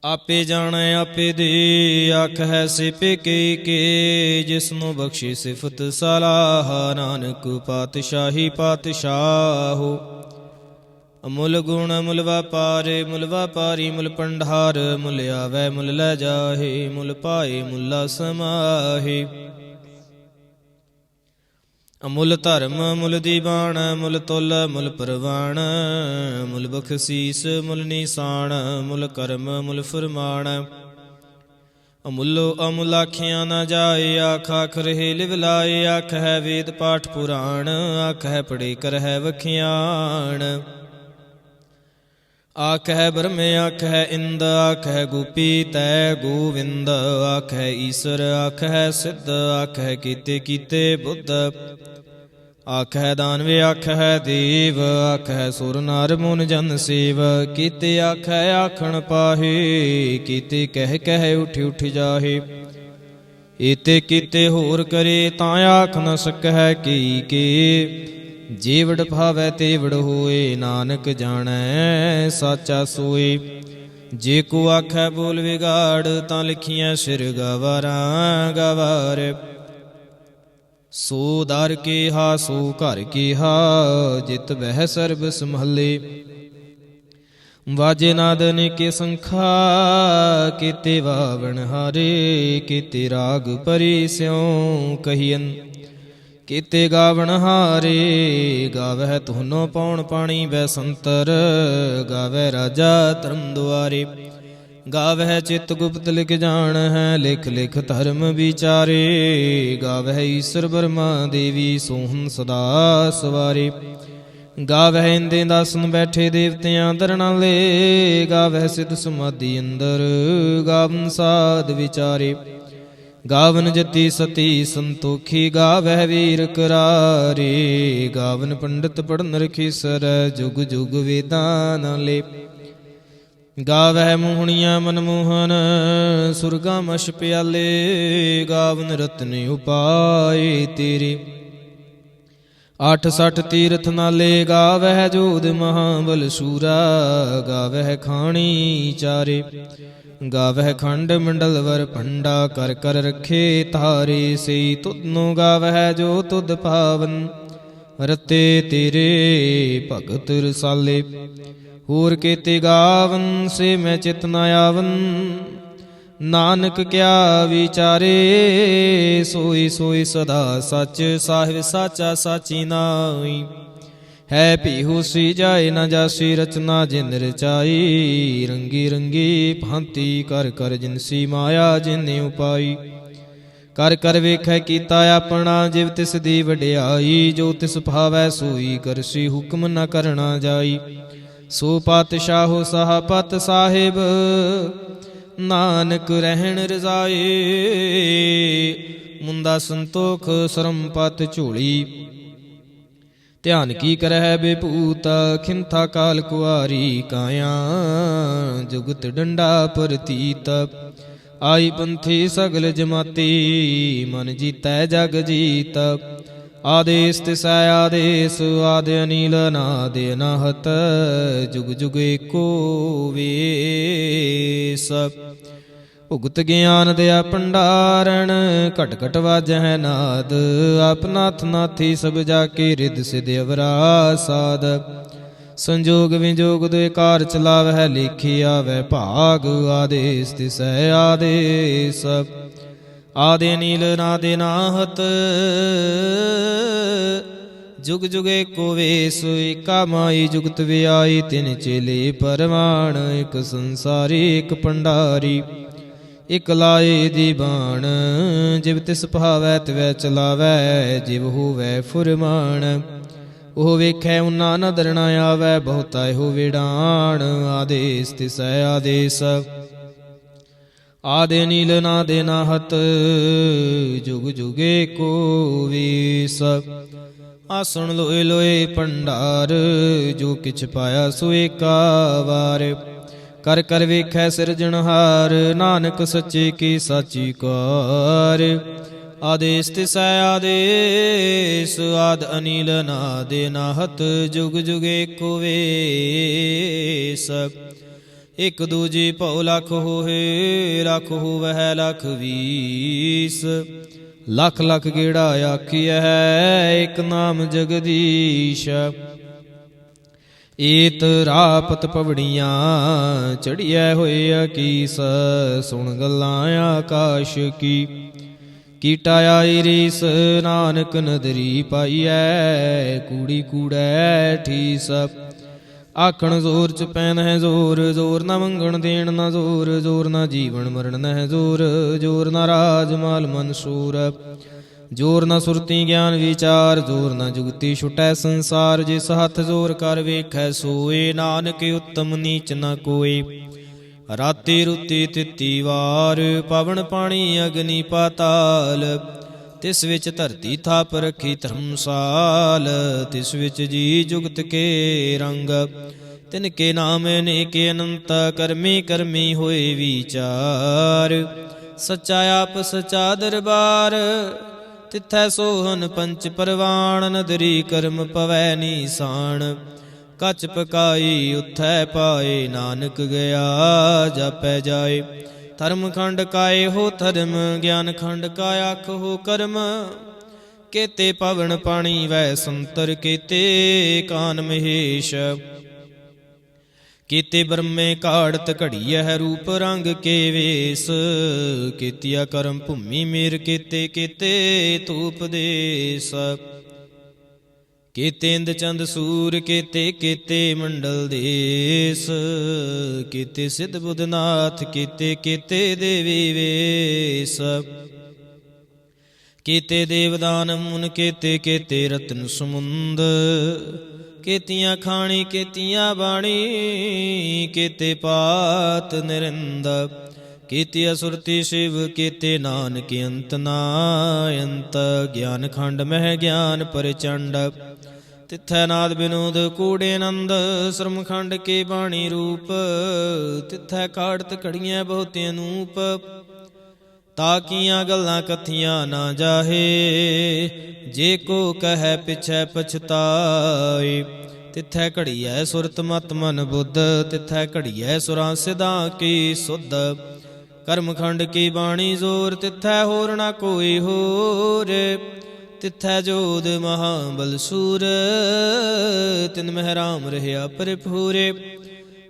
Speaker 1: ਆਪੇ ਜਾਣੈ ਆਪੇ ਦੇ। ਆਖੈ ਸਿਪੇ ਕੇ, ਜਿਸਨੂੰ ਬਖਸ਼ੇ ਸਿਫਤ ਸਲਾਹ। ਨਾਨਕ ਪਾਤਸ਼ਾਹੀ ਪਾਤਸ਼ਾਹੋ, ਅਮੁੱਲ ਗੁਣ ਮੁੱਲ ਵਾਪਾਰੇ, ਮੁੱਲ ਵਾਪਾਰੀ ਮੁੱਲ ਪੰਡਾਰ, ਮੁੱਲ ਆਵੈ ਮੁੱਲ ਲੈ ਜਾਹੇ, ਮੁੱਲ ਪਾਏ ਮੁੱਲਾ ਸਮਾਹੇ। ਅਮੁੱਲ ਧਰਮ ਮੁੱਲ ਦੀਵਾਨ, ਮੁੱਲ ਤੁਲ ਮੁੱਲ ਪ੍ਰਵਾਨ, ਮੁੱਲ ਬਖਸ਼ੀਸ ਮੁੱਲ ਨਿਸ਼ਾਨ, ਮੁੱਲ ਕਰਮ ਮੁੱਲ ਫਰਮਾਨ। ਅਮੁੱਲੋ ਅਮੁੱਲ ਆਖਿਆ ਨਾ ਜਾਏ, ਆਖ ਆਖ ਰਹੇ ਲਿਵ ਲਾਏ, ਆਖ ਹੈ ਵੇਦ ਪਾਠ ਪੁਰਾਣ, ਆਖ ਹੈ ਪੜੇ ਕਰ ਹੈ ਵਖਿਆਣ। ਆਖ ਹੈ ਬ੍ਰਹਮ ਆਖ ਹੈ ਇੰਦ, ਆਖ ਹੈ ਗੋਪੀ ਤੈ ਗੋਵਿੰਦ, ਆਖ ਹੈ ਈਸਰ ਆਖ ਹੈ ਸਿੱਧ, ਆਖ ਹੈ ਕੀਤੇ ਕੀਤੇ ਬੁੱਧ। ਆਖ ਹੈ ਦਾਨਵੇ ਆਖ ਹੈ ਦੇਵ, ਆਖ ਹੈ ਸੁਰ ਨਰ ਮੁਨ ਜਨ ਸੇਵ। ਕੀਤੇ ਆਖ ਹੈ ਆਖਣ ਪਾਹੇ, ਕੀਤੇ ਕਹਿ ਕਹਿ ਉਠ ਉਠ ਜਾਹੇ। ਏਤੇ ਕੀਤੇ ਹੋਰ ਕਰੇ, ਤਾਂ ਆਖ ਨ ਸਕੈ ਕੀ ਕੇ। ਜੇਵੜ ਭਾਵੈ ਤੇਵੜ ਹੋਏ, ਨਾਨਕ ਜਾਣੈ ਸਾਚਾ ਸੋਏ। ਜੇ ਕੋ ਆਖੈ ਬੋਲ ਵਿਗਾੜ, ਤਾਂ ਲਿਖੀਐ ਸਿਰ ਗਵਾਰਾਂ ਗਵਾਰ। ਸੋ ਦਰ ਕੇਹਾ ਸੋ ਘਰ ਕੇਹਾ, ਜਿਤ ਬਹਿ ਸਰਬ ਸੰਭਾਲੇ। ਵਾਜੇ ਨਾਦ ਅਨੇਕੇ ਸੰਖਾ, ਕੀਤੇ ਵਾਵਣ ਹਾਰੇ। ਕੀਤੇ ਰਾਗ ਪਰੀ ਸਿਉ ਕਹੀਐਨ, ਕੀਤੇ ਗਾਵਣ ਹਾਰੇ। ਗਾਵਹਿ ਧੁਨੋ ਪਉਣ ਪਾਣੀ ਬੈਸੰਤਰ, ਗਾਵਹਿ ਰਾਜਾ ਧਰਮ ਦੁਆਰੇ। ਗਾਵਹਿ ਚਿਤ ਗੁਪਤ ਲਿਖ ਜਾਣ ਹੈ, ਲਿਖ ਲਿਖ ਧਰਮ ਵਿਚਾਰੇ। ਗਾਵਹਿ ਈਸਰ ਬਰਮਾ ਦੇਵੀ, ਸੋਹਣ ਸਦਾ ਸਵਾਰੇ। ਗਾਵਹਿ ਇੰਦੇ ਦਾਸਨ ਬੈਠੇ ਦੇਵਤਿਆਂ ਦਰਨਾਲੇ। ਗਾਵਹਿ ਸਿੱਧ ਸਮਾਧੀ ਅੰਦਰ, ਗਾਵਨ ਸਾਧ ਵਿਚਾਰੇ। ਗਾਵਨ ਜਤੀ ਸਤੀ ਸੰਤੋਖੀ, ਗਾਵਹਿ ਵੀਰ ਕਰਾਰੇ। ਗਾਵਨ ਪੰਡਿਤ ਪੜਨ ਰਖੀਸਰ, ਜੁਗ ਜੁਗ ਵੇਦਾਂ ਨਾਲੇ। ਗਾਵਹਿ ਮੋਹਣੀਆਂ ਮਨਮੋਹਨ, ਸੁਰਗਾ ਮਛ ਪਿਆਲੇ। ਗਾਵਨ ਰਤਨ ਉਪਾਏ ਤੇਰੇ, 68 ਤੀਰਥ ਨਾਲੇ। ਗਾਵਹਿ ਜੋਧ ਮਹਾਬਲ ਸੂਰਾ, ਗਾਵਹਿ ਖਾਣੀ ਚਾਰੇ। ਗਾਵਹਿ ਖੰਡ ਮੰਡਲ ਵਰ ਭੰਡਾ, ਕਰ ਕਰ ਰਖੇ ਤਾਰੇ। ਸਈ ਤੁਧਨੋ ਗਾਵਹਿ ਜੋ ਤੁਧ ਪਾਵਨ, ਰਤੇ ਤੇਰੇ ਭਗਤ ਰਸਾਲੇ। ਹੋਰ ਕੀਤੇ ਗਾਵਨ, ਸੇ ਮੈਂ ਚਿਤ ਨ ਆਵਨ। ਨਾਨਕ ਕਿਆ ਵਿਚਾਰੇ, ਸੋਈ ਸੋਈ ਸਦਾ ਸੱਚ। ਸਾਹਿਬ ਸਾਚਾ ਸਾਚੀ ਨਾਈ, ਹੈ ਭੀ ਹੋਸੀ ਜਾਏ ਨਾ ਜਾਸੀ। ਰਚਨਾ ਜਿਨ ਰਚਾਈ, ਰੰਗੀ ਰੰਗੀ ਭਾਂਤੀ। ਕਰ ਕਰ ਜਿਨਸੀ ਮਾਇਆ ਜਿਨੇ ਉਪਾਈ। ਕਰ ਕਰ ਵੇਖੈ ਕੀਤਾ ਆਪਣਾ, ਜਿਵ ਤਿਸ ਦੀ ਵਡਿਆਈ। ਜੋ ਤਿਸ ਭਾਵੈ ਸੋਈ ਕਰਸੀ, ਹੁਕਮ ਨ ਕਰਨਾ ਜਾਈ। ਸੋ ਪਾਤਸ਼ਾਹੋ ਸਾਹਪਤ ਸਾਹਿਬ, ਨਾਨਕ ਰਹਿਣ ਰਜ਼ਾਏ। ਮੁੰਦਾ ਸੰਤੋਖ ਸਰਮ ਪਤ ਝੋਲੀ, ਧਿਆਨ ਕੀ ਕਰਹਿ ਬੇਭੂਤ। ਖਿੰਥਾ ਕਾਲ ਕੁਆਰੀ ਕਾਇਆ, ਜੁਗਤ ਡੰਡਾ ਪ੍ਰਤੀਤ। ਆਈ ਪੰਥੀ ਸਗਲ ਜਮਾਤੀ, ਮਨ ਜੀਤੈ ਜਗ ਜੀਤ। ਆਦੇਸ ਤਿਸੈ ਆਦੇਸ, ਆਦ ਅਨੀਲ ਅਨਾਦ ਅਨਾਹਤ। ਜੁਗ ਜੁਗ ਏਕੋ ਵੇਸ। ਭੁਗਤ ਗਿਆਨ ਦਿਆ ਭੰਡਾਰਨ, ਘਟ ਘਟ ਵਾਜਹਿ ਨਾਦ। ਆਪਨਾਥ ਨਾਥੀ ਸਭ ਜਾ ਕੇ, ਰਿਦ ਸਿਧ ਅਵਰਾ ਸਾਧ। ਸੰਜੋਗ ਵਿਜੋਗ ਦੁਇ ਕਾਰ ਚਲਾਵਹਿ, ਲੇਖੀ ਆਵੈ ਭਾਗ। ਆਦੇਸ ਤਿਸੈ ਆਦੇਸ, ਆਦਿ ਅਨੀਲ ਨਾਦ ਅਨਾਹਤ। ਜੁਗ ਜੁਗ ਏਕੋ ਵੇਸ, ਏਕਾ ਮਾਈ ਜੁਗਤ ਵਿਆਈ। ਤਿਨ ਚੇਲੇ ਪਰਮਾਣ, ਇਕ ਸੰਸਾਰੀ ਇਕ ਭੰਡਾਰੀ। ਇਕ ਲਾਏ ਦੀਵਾਨ, ਜਿਵ ਤਿਸ ਭਾਵੈ ਤਿਵੈ ਚਲਾਵੈ। ਜਿਵ ਹੋਵੈ ਫੁਰਮਾਨ, ਉਹ ਵੇਖੈ ਉਨਾ ਨਦਰ ਨ ਆਵੈ। ਬਹੁਤਾ ਇਹੋ ਵਿਡਾਣ, ਆਦੇਸ ਤਿਸੈ ਆਦੇਸ, ਆਦਿ ਅਨੀਲ ਨਾਦ ਅਨਾਹਤ। ਜੁਗ ਜੁਗ ਏਕੋ ਵੇਸ। ਆਸਣ ਲੋਏ ਲੋਏ ਭੰਡਾਰ, ਜੋ ਕਿਛ ਪਾਇਆ ਸੋ ਏਕਾ ਵਾਰ। ਕਰ ਕਰ ਵੇਖੈ ਸਿਰਜਣਹਾਰ, ਨਾਨਕ ਸੱਚੇ ਕੀ ਸਾਚੀ ਕਾਰ। ਆਦੇਸ ਤਿਸੈ ਆਦੇਸ, ਆਦ ਅਨੀਲ ਨਾਦ ਅਨਾਹਤ। ਜੁਗ ਜੁਗ ਏਕੋ ਵੇਸ। ਇਕ ਦੂਜੀ ਭਉ ਲਖ ਹੋਏ, ਲਖ ਹੋਵਹਿ ਲਖ ਵੀਸ। ਲਖ ਲਖ ਗੇੜਾ ਆਖੀਐ, ਇਕ ਨਾਮ ਜਗਦੀਸ਼। ਏਤ ਰਾਪਤ ਪਵੜੀਆਂ ਚੜੀਐ ਹੋਏ ਅਕੀਸ, ਸੁਣ ਗੱਲਾਂ ਆਕਾਸ਼ ਕੀ। ਕੀਟਾ ਆਈ ਰੀਸ ਨਾਨਕ ਨਦਰੀ ਪਾਈਐ, ਕੂੜੀ ਕੂੜੈ ਠੀਸ। ਆਖਣ ਜ਼ੋਰ ਚ ਪੈਨ ਹੈ ਜ਼ੋਰ, ਜ਼ੋਰ ਨਾ ਮੰਗਣ ਦੇਣ ਨਾ ਜ਼ੋਰ, ਜ਼ੋਰ ਨਾ ਜੀਵਨ ਮਰਨ ਨਹਿ ਜ਼ੋਰ, ਜ਼ੋਰ ਨਾ ਰਾਜ ਮਾਲ ਮਨਸੂਰ। ਜ਼ੋਰ ਨਾ ਸੁਰਤੀ ਗਿਆਨ ਵਿਚਾਰ, ਜ਼ੋਰ ਨਾ ਜੁਗਤੀ ਛੁਟੈ ਸੰਸਾਰ। ਜਿਸ ਹੱਥ ਜ਼ੋਰ ਕਰ ਵੇਖੈ ਸੋਏ, ਨਾਨਕ ਉੱਤਮ ਨੀਚ ਨਾ ਕੋਏ। ਰਾਤੀ ਰੁਤੀ ਤਿੱਤੀ ਵਾਰ, ਪਵਨ ਪਾਣੀ ਅਗਨੀ ਪਾਤਾਲ। ਤਿਸ ਵਿੱਚ ਧਰਤੀ ਥਾਪ ਰੱਖੀ ਧਰਮਸਾਲ, ਤਿਸ ਵਿੱਚ ਜੀ ਜੁਗਤ ਕੇ ਰੰਗ। ਤਿਨ ਕੇ ਨਾਮ ਅਨੇਕੇ ਅਨੰਤ, ਕਰਮੀ ਕਰਮੀ ਹੋਏ ਵਿਚਾਰ। ਸੱਚਾ ਆਪ ਸੱਚਾ ਦਰਬਾਰ, ਤਿੱਥੈ ਸੋਹਨ ਪੰਚ ਪਰਵਾਣ। ਨਦਰੀ ਕਰਮ ਪਵੈ ਨੀਸਾਨ, ਕੱਚ ਪਕਾਈ ਉਥੈ ਪਾਏ। ਨਾਨਕ ਗਿਆ ਜਾਪੈ ਜਾਏ, ਧਰਮ ਖੰਡ ਕਾਏ ਹੋ ਧਰਮ, ਗਿਆਨ ਖੰਡ ਕਾ ਆਖ ਹੋ ਕਰਮ। ਕੇਤੇ ਪਵਨ ਪਾਣੀ ਵੈ ਸੰਤਰ, ਕੇਤੇ ਕਾਨ ਮਹੇਸ਼। ਕੀਤੇ ਬ੍ਰਹਮੇ ਕਾੜਤ ਘੜੀਐ, ਰੂਪ ਰੰਗ ਕੇ ਵੇਸ। ਕੀਤੀਆ ਕਰਮ ਭੂਮੀ ਮੇਰ, ਕੀਤੇ ਕੀਤੇ ਧੂਪ ਦੇਸ। ਕੀਤੇ ਇੰਦ ਚੰਦ ਸੂਰ, ਕੀਤੇ ਕੀਤੇ ਮੰਡਲ ਦੇਸ। ਕੀਤੇ ਸਿੱਧ ਬੁੱਧਨਾਥ, ਕੀਤੇ ਕੀਤੇ ਦੇਵੀ ਵੇਸ। ਕੀਤੇ ਦੇਵਦਾਨ ਮੁਨ, ਕੀਤੇ ਕੀਤੇ ਰਤਨ ਸਮੁੰਦ। ਕੀਤੀਆਂ ਖਾਣੀ ਕੀਤੀਆਂ ਬਾਣੀ, ਕੀਤੇ ਪਾਤ ਨਿਰਿੰਦ। ਕੀਤੀ ਅਸੁਰਤੀ ਸ਼ਿਵ, ਕੀਤੇ ਨਾਨਕ ਅੰਤ ਨਾ ਅੰਤ। ਗਿਆਨ ਖੰਡ ਮਹਿ ਗਿਆਨ ਪ੍ਰਚੰਡ, ਤਿੱਥੈ ਨਾਦ ਬਿਨੋਦ ਕੂੜੇ ਆਨੰਦ। ਸ਼ਰਮ ਖੰਡ ਕੇ ਬਾਣੀ ਰੂਪ, ਤਿੱਥੈ ਕਾੜਤ ਘੜੀਆਂ ਬਹੁਤੇ ਅਨੂਪ। ਤਾਕੀਆਂ ਗੱਲਾਂ ਕਥੀਆਂ ਨਾ ਜਾਹੇ, ਜੇ ਕੋ ਕਹੈ ਪਿਛੈ ਪਛਤਾਏ। ਤਿੱਥੈ ਘੜੀਐ ਸੁਰਤ ਮਤ ਮਨ ਬੁੱਧ, ਤਿੱਥੈ ਘੜੀਐ ਸੁਰਾਂ ਸਿਧਾਂ ਕੀ ਸੁਧ। ਕਰਮ ਖੰਡ ਕੀ ਬਾਣੀ ਜ਼ੋਰ, ਤਿੱਥੈ ਹੋਰ ਨਾ ਕੋਈ ਹੋਰ। ਤਿੱਥੈ ਜੋਧ ਮਹਾਬਲ ਸੂਰ, ਤਿਨ ਮਹਿ ਰਾਮ ਰਹਿਆ ਭਰਪੂਰੇ।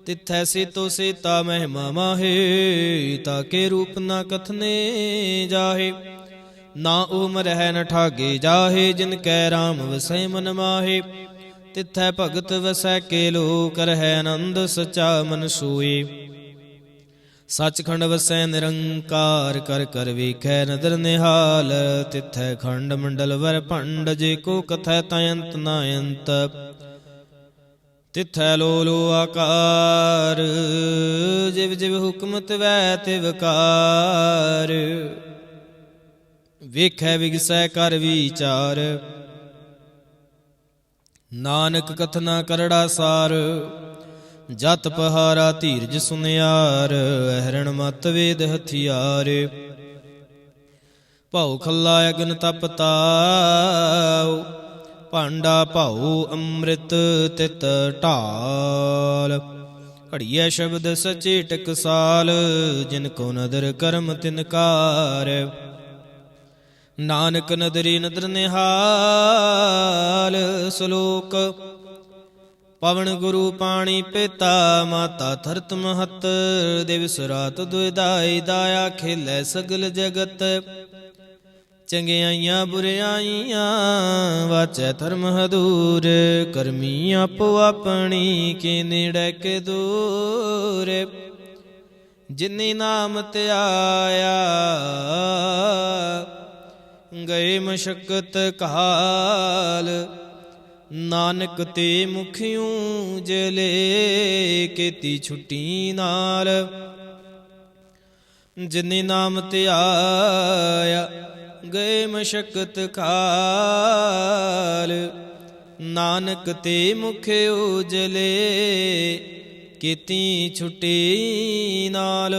Speaker 1: ਤਿੱਥੈ ਸੀਤੋ ਸੀਤਾ ਮਹਿਮਾ ਮਾਹੇ, ਤਾਕੇ ਰੂਪ ਨਾ ਕਥਨੇ ਜਾਹੇ। ਨਾ ਉਹ ਮਰਹਿ ਨ ਠਾਗੇ ਜਾਹੇ, ਜਿਨ ਕੈ ਰਾਮ ਵਸੈ ਮਨ ਮਾਹੇ। ਤਿੱਥੈ ਭਗਤ ਵਸੈ ਕੇ ਲੋਕ, ਰਹਿ ਆਨੰਦ ਸਚਾ ਮਨ ਸੋਏ। ਸੱਚਖੰਡ ਵਸੈ ਨਿਰੰਕਾਰ, ਕਰ ਕਰ ਵੇਖੈ ਨਦਰ ਨਿਹਾਲ। ਤਿੱਥੈ ਖੰਡ ਮੰਡਲ ਵਰ ਭੰਡ, ਜੇ ਕੋ ਕਥੈ ਤਾ ਅੰਤ ਨਾ ਅੰਤ। ਤਿੱਥੈ ਲੋ ਲੋ ਆਕਾਰ, ਜਿਵ ਜਿਵ ਹੁਕਮ ਤਿਵੈ ਤਿਵਕਾਰ। ਵੇਖੈ ਵਿਗਸੈ ਕਰ ਵਿਚਾਰ, ਨਾਨਕ ਕਥਨਾ ਕਰੜਾ ਸਾਰ। ਜਤ ਪਹਾਰਾ ਧੀਰਜ ਸੁਨਿਆਰ, ਅਹਰਣ ਮਤ ਵੇਦ ਹਥਿਆਰ। ਭਉ ਖੱਲਾ ਅਗਨ ਤਪ ਤਾਉ, ਭਾਂਡਾ ਭਾਉ ਅੰਮ੍ਰਿਤ ਤਿਤ ਢਾਲ। ਘੜੀਐ ਸ਼ਬਦ ਸਚੇ ਟਕਸਾਲ, ਜਿਨ ਕੋ ਨਦਰ ਕਰਮ ਤਿਨਕਾਰ। ਨਾਨਕ ਨਦਰੀ ਨਦਰ ਨਿਹਾਲ। ਸ਼ਲੋਕ ਪਵਨ ਗੁਰੂ ਪਾਣੀ ਪਿਤਾ, ਮਾਤਾ ਧਰਤ ਮਹਤ। ਦਿਵਸ ਰਾਤ ਦੁਇਦਾਈ, ਦਾਇਆ ਖੇਲੈ ਸਗਲ ਜਗਤ। ਚੰਗਿਆਈਆਂ ਬੁਰਿਆਈਆਂ, ਵਾਚੈ ਧਰਮ ਹਦੂਰ। ਕਰਮੀ ਆਪੋ ਆਪਣੀ, ਕੇ ਨੇੜੇ ਕੇ ਦੂਰ। ਜਿਨੀ ਨਾਮ ਧਿਆਇਆ, ਗਏ ਮਸ਼ਕਤ ਕਾਲ। ਨਾਨਕ ਤੇ ਮੁਖਿਉ ਜਲੇ, ਕੀਤੀ ਛੁੱਟੀ ਨਾਲ। ਜਿਨੇ ਨਾਮ ਧਿਆਇਆ, ਗਏ ਮਸ਼ਕਤ ਕਾਲ। ਨਾਨਕ ਤੇ ਮੁਖਿਉ ਜਲੇ, ਕੀਤੀ ਛੁੱਟੀ ਨਾਲ।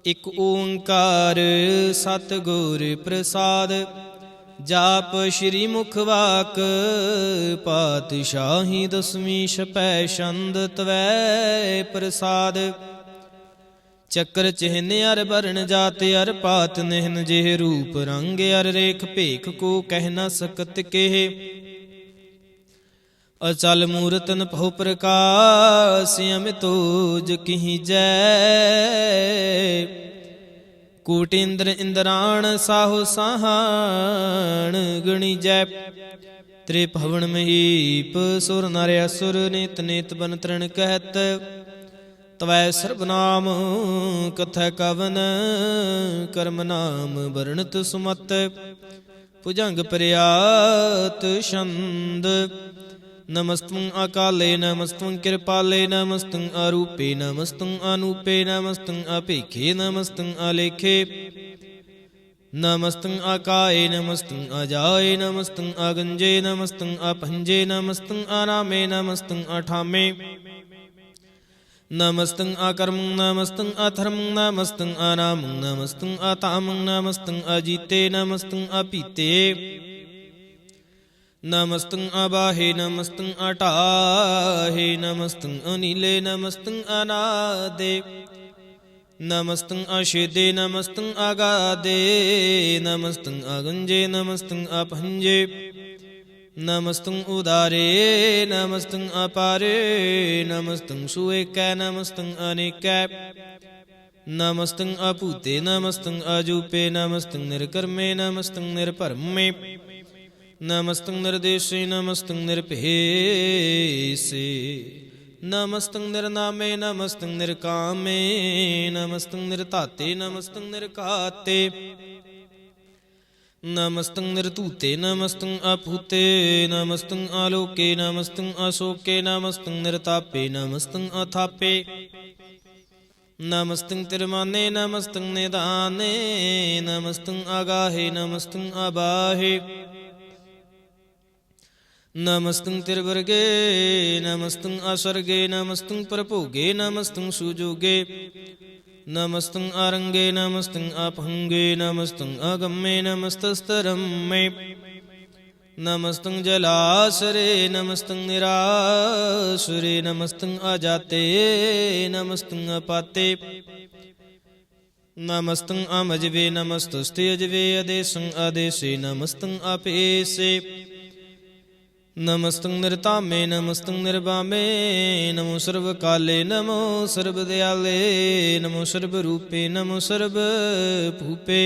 Speaker 1: ਇਕ ਓੰਕਾਰ ਸਤਿਗੁਰ ਪ੍ਰਸਾਦ, ਜਾਪ ਸ਼੍ਰੀ ਮੁਖ ਵਾਕ। ਪਾਤਸ਼ਾਹੀ ਦਸਵੀਂ ਛਪੈ ਛੰਦ, ਤਵੈ ਪ੍ਰਸਾਦ। ਚੱਕਰ ਚਿਹਨ ਅਰ ਬਰਨ ਜਾਤ, ਅਰ ਪਾਤ ਨਿਹਨ ਜਿਹ ਰੂਪ ਰੰਗ। ਅਰ ਰੇਖ ਭੇਖ ਕੋ ਕਹਿ ਨ ਸਕਤ ਕੇਹ, अचल मूरतन बहु प्रकाश अमितोज किहि जय। कोटिंद्र इंद्राण साहो साहान गणी जय। त्रिभुवन महीप सुर नर असुर नित नित बन तृण कहत। तवै सर्वनाम कथै कवन कर्म नाम वर्णत सुमत। भुजंग प्रयात छंद नमस्तं अकाले नमस्तं कृपाले नमस्तं अरूपे नमस्तं अनूपे नमस्तं अपेखे नमस्तं अलेखे। नमस्तं अकाय नमस्तं अजाय नमस्तं अगंजे नमस्तं अपंजे नमस्तं अनामे नमस्तं अठामे। नमस्तं अकर्मं नमस्तं अधर्मं नमस्तं अनामं नमस्तं अतामं नमस्तं अजीते नमस्तं अपीते। नमस्तं अबाहे नमस्तं अटाहे नमस्तं अनिले नमस्तं अनादे। नमस्तं अशेदे नमस्तं अगादे नमस्तं अगंजे नमस्तं अपंजे। नमस्तं उदारे नमस्तं अपारे नमस्तं सुएकै नमस्तं अनेकै। नमस्तं अपूते नमस्तं अजूपे नमस्तं निर्कर्मे नमस्तं निर्भरमे। नमस्तं निर्देशे नमस्तं निर्भेसे नमस्तं निर्नामे नमस्तं निर्कामे। नमस्तं निर्ताते नमस्तं निर्काते। नमस्तं निर्तूते नमस्तं अपूते नमस्तं आलोके नमस्तं अशोके नमस्तं निर्तापे नमस्तं अथापे। नमस्तं तिरमाने नमस्तं निदाने नमस्तं अगाहे नमस्तं अबाहे। नमस्तं तिर्वर्गे नमस्तं असर्गे नमस्तं परभोगे नमस्तं सुजोगे। नमस्तं आरंगे नमस्तं अपहंगे नमस्तं अगम्ये नमस्तस्तरम्ये। नमस्तं जलासरे नमस्तं निरासुरे नमस्तं अजाते नमस्तं अपाते। नमस्तं अमजवे नमस्तस्ते अजवे अदेशं अदेशे नमस्तं अपेसे। नमस्तं निर्तामे नमस्तं निर्वामे नमो सर्वकाले नमो सर्वदयाले नमो सर्वरूपे नमो सर्वभूपे।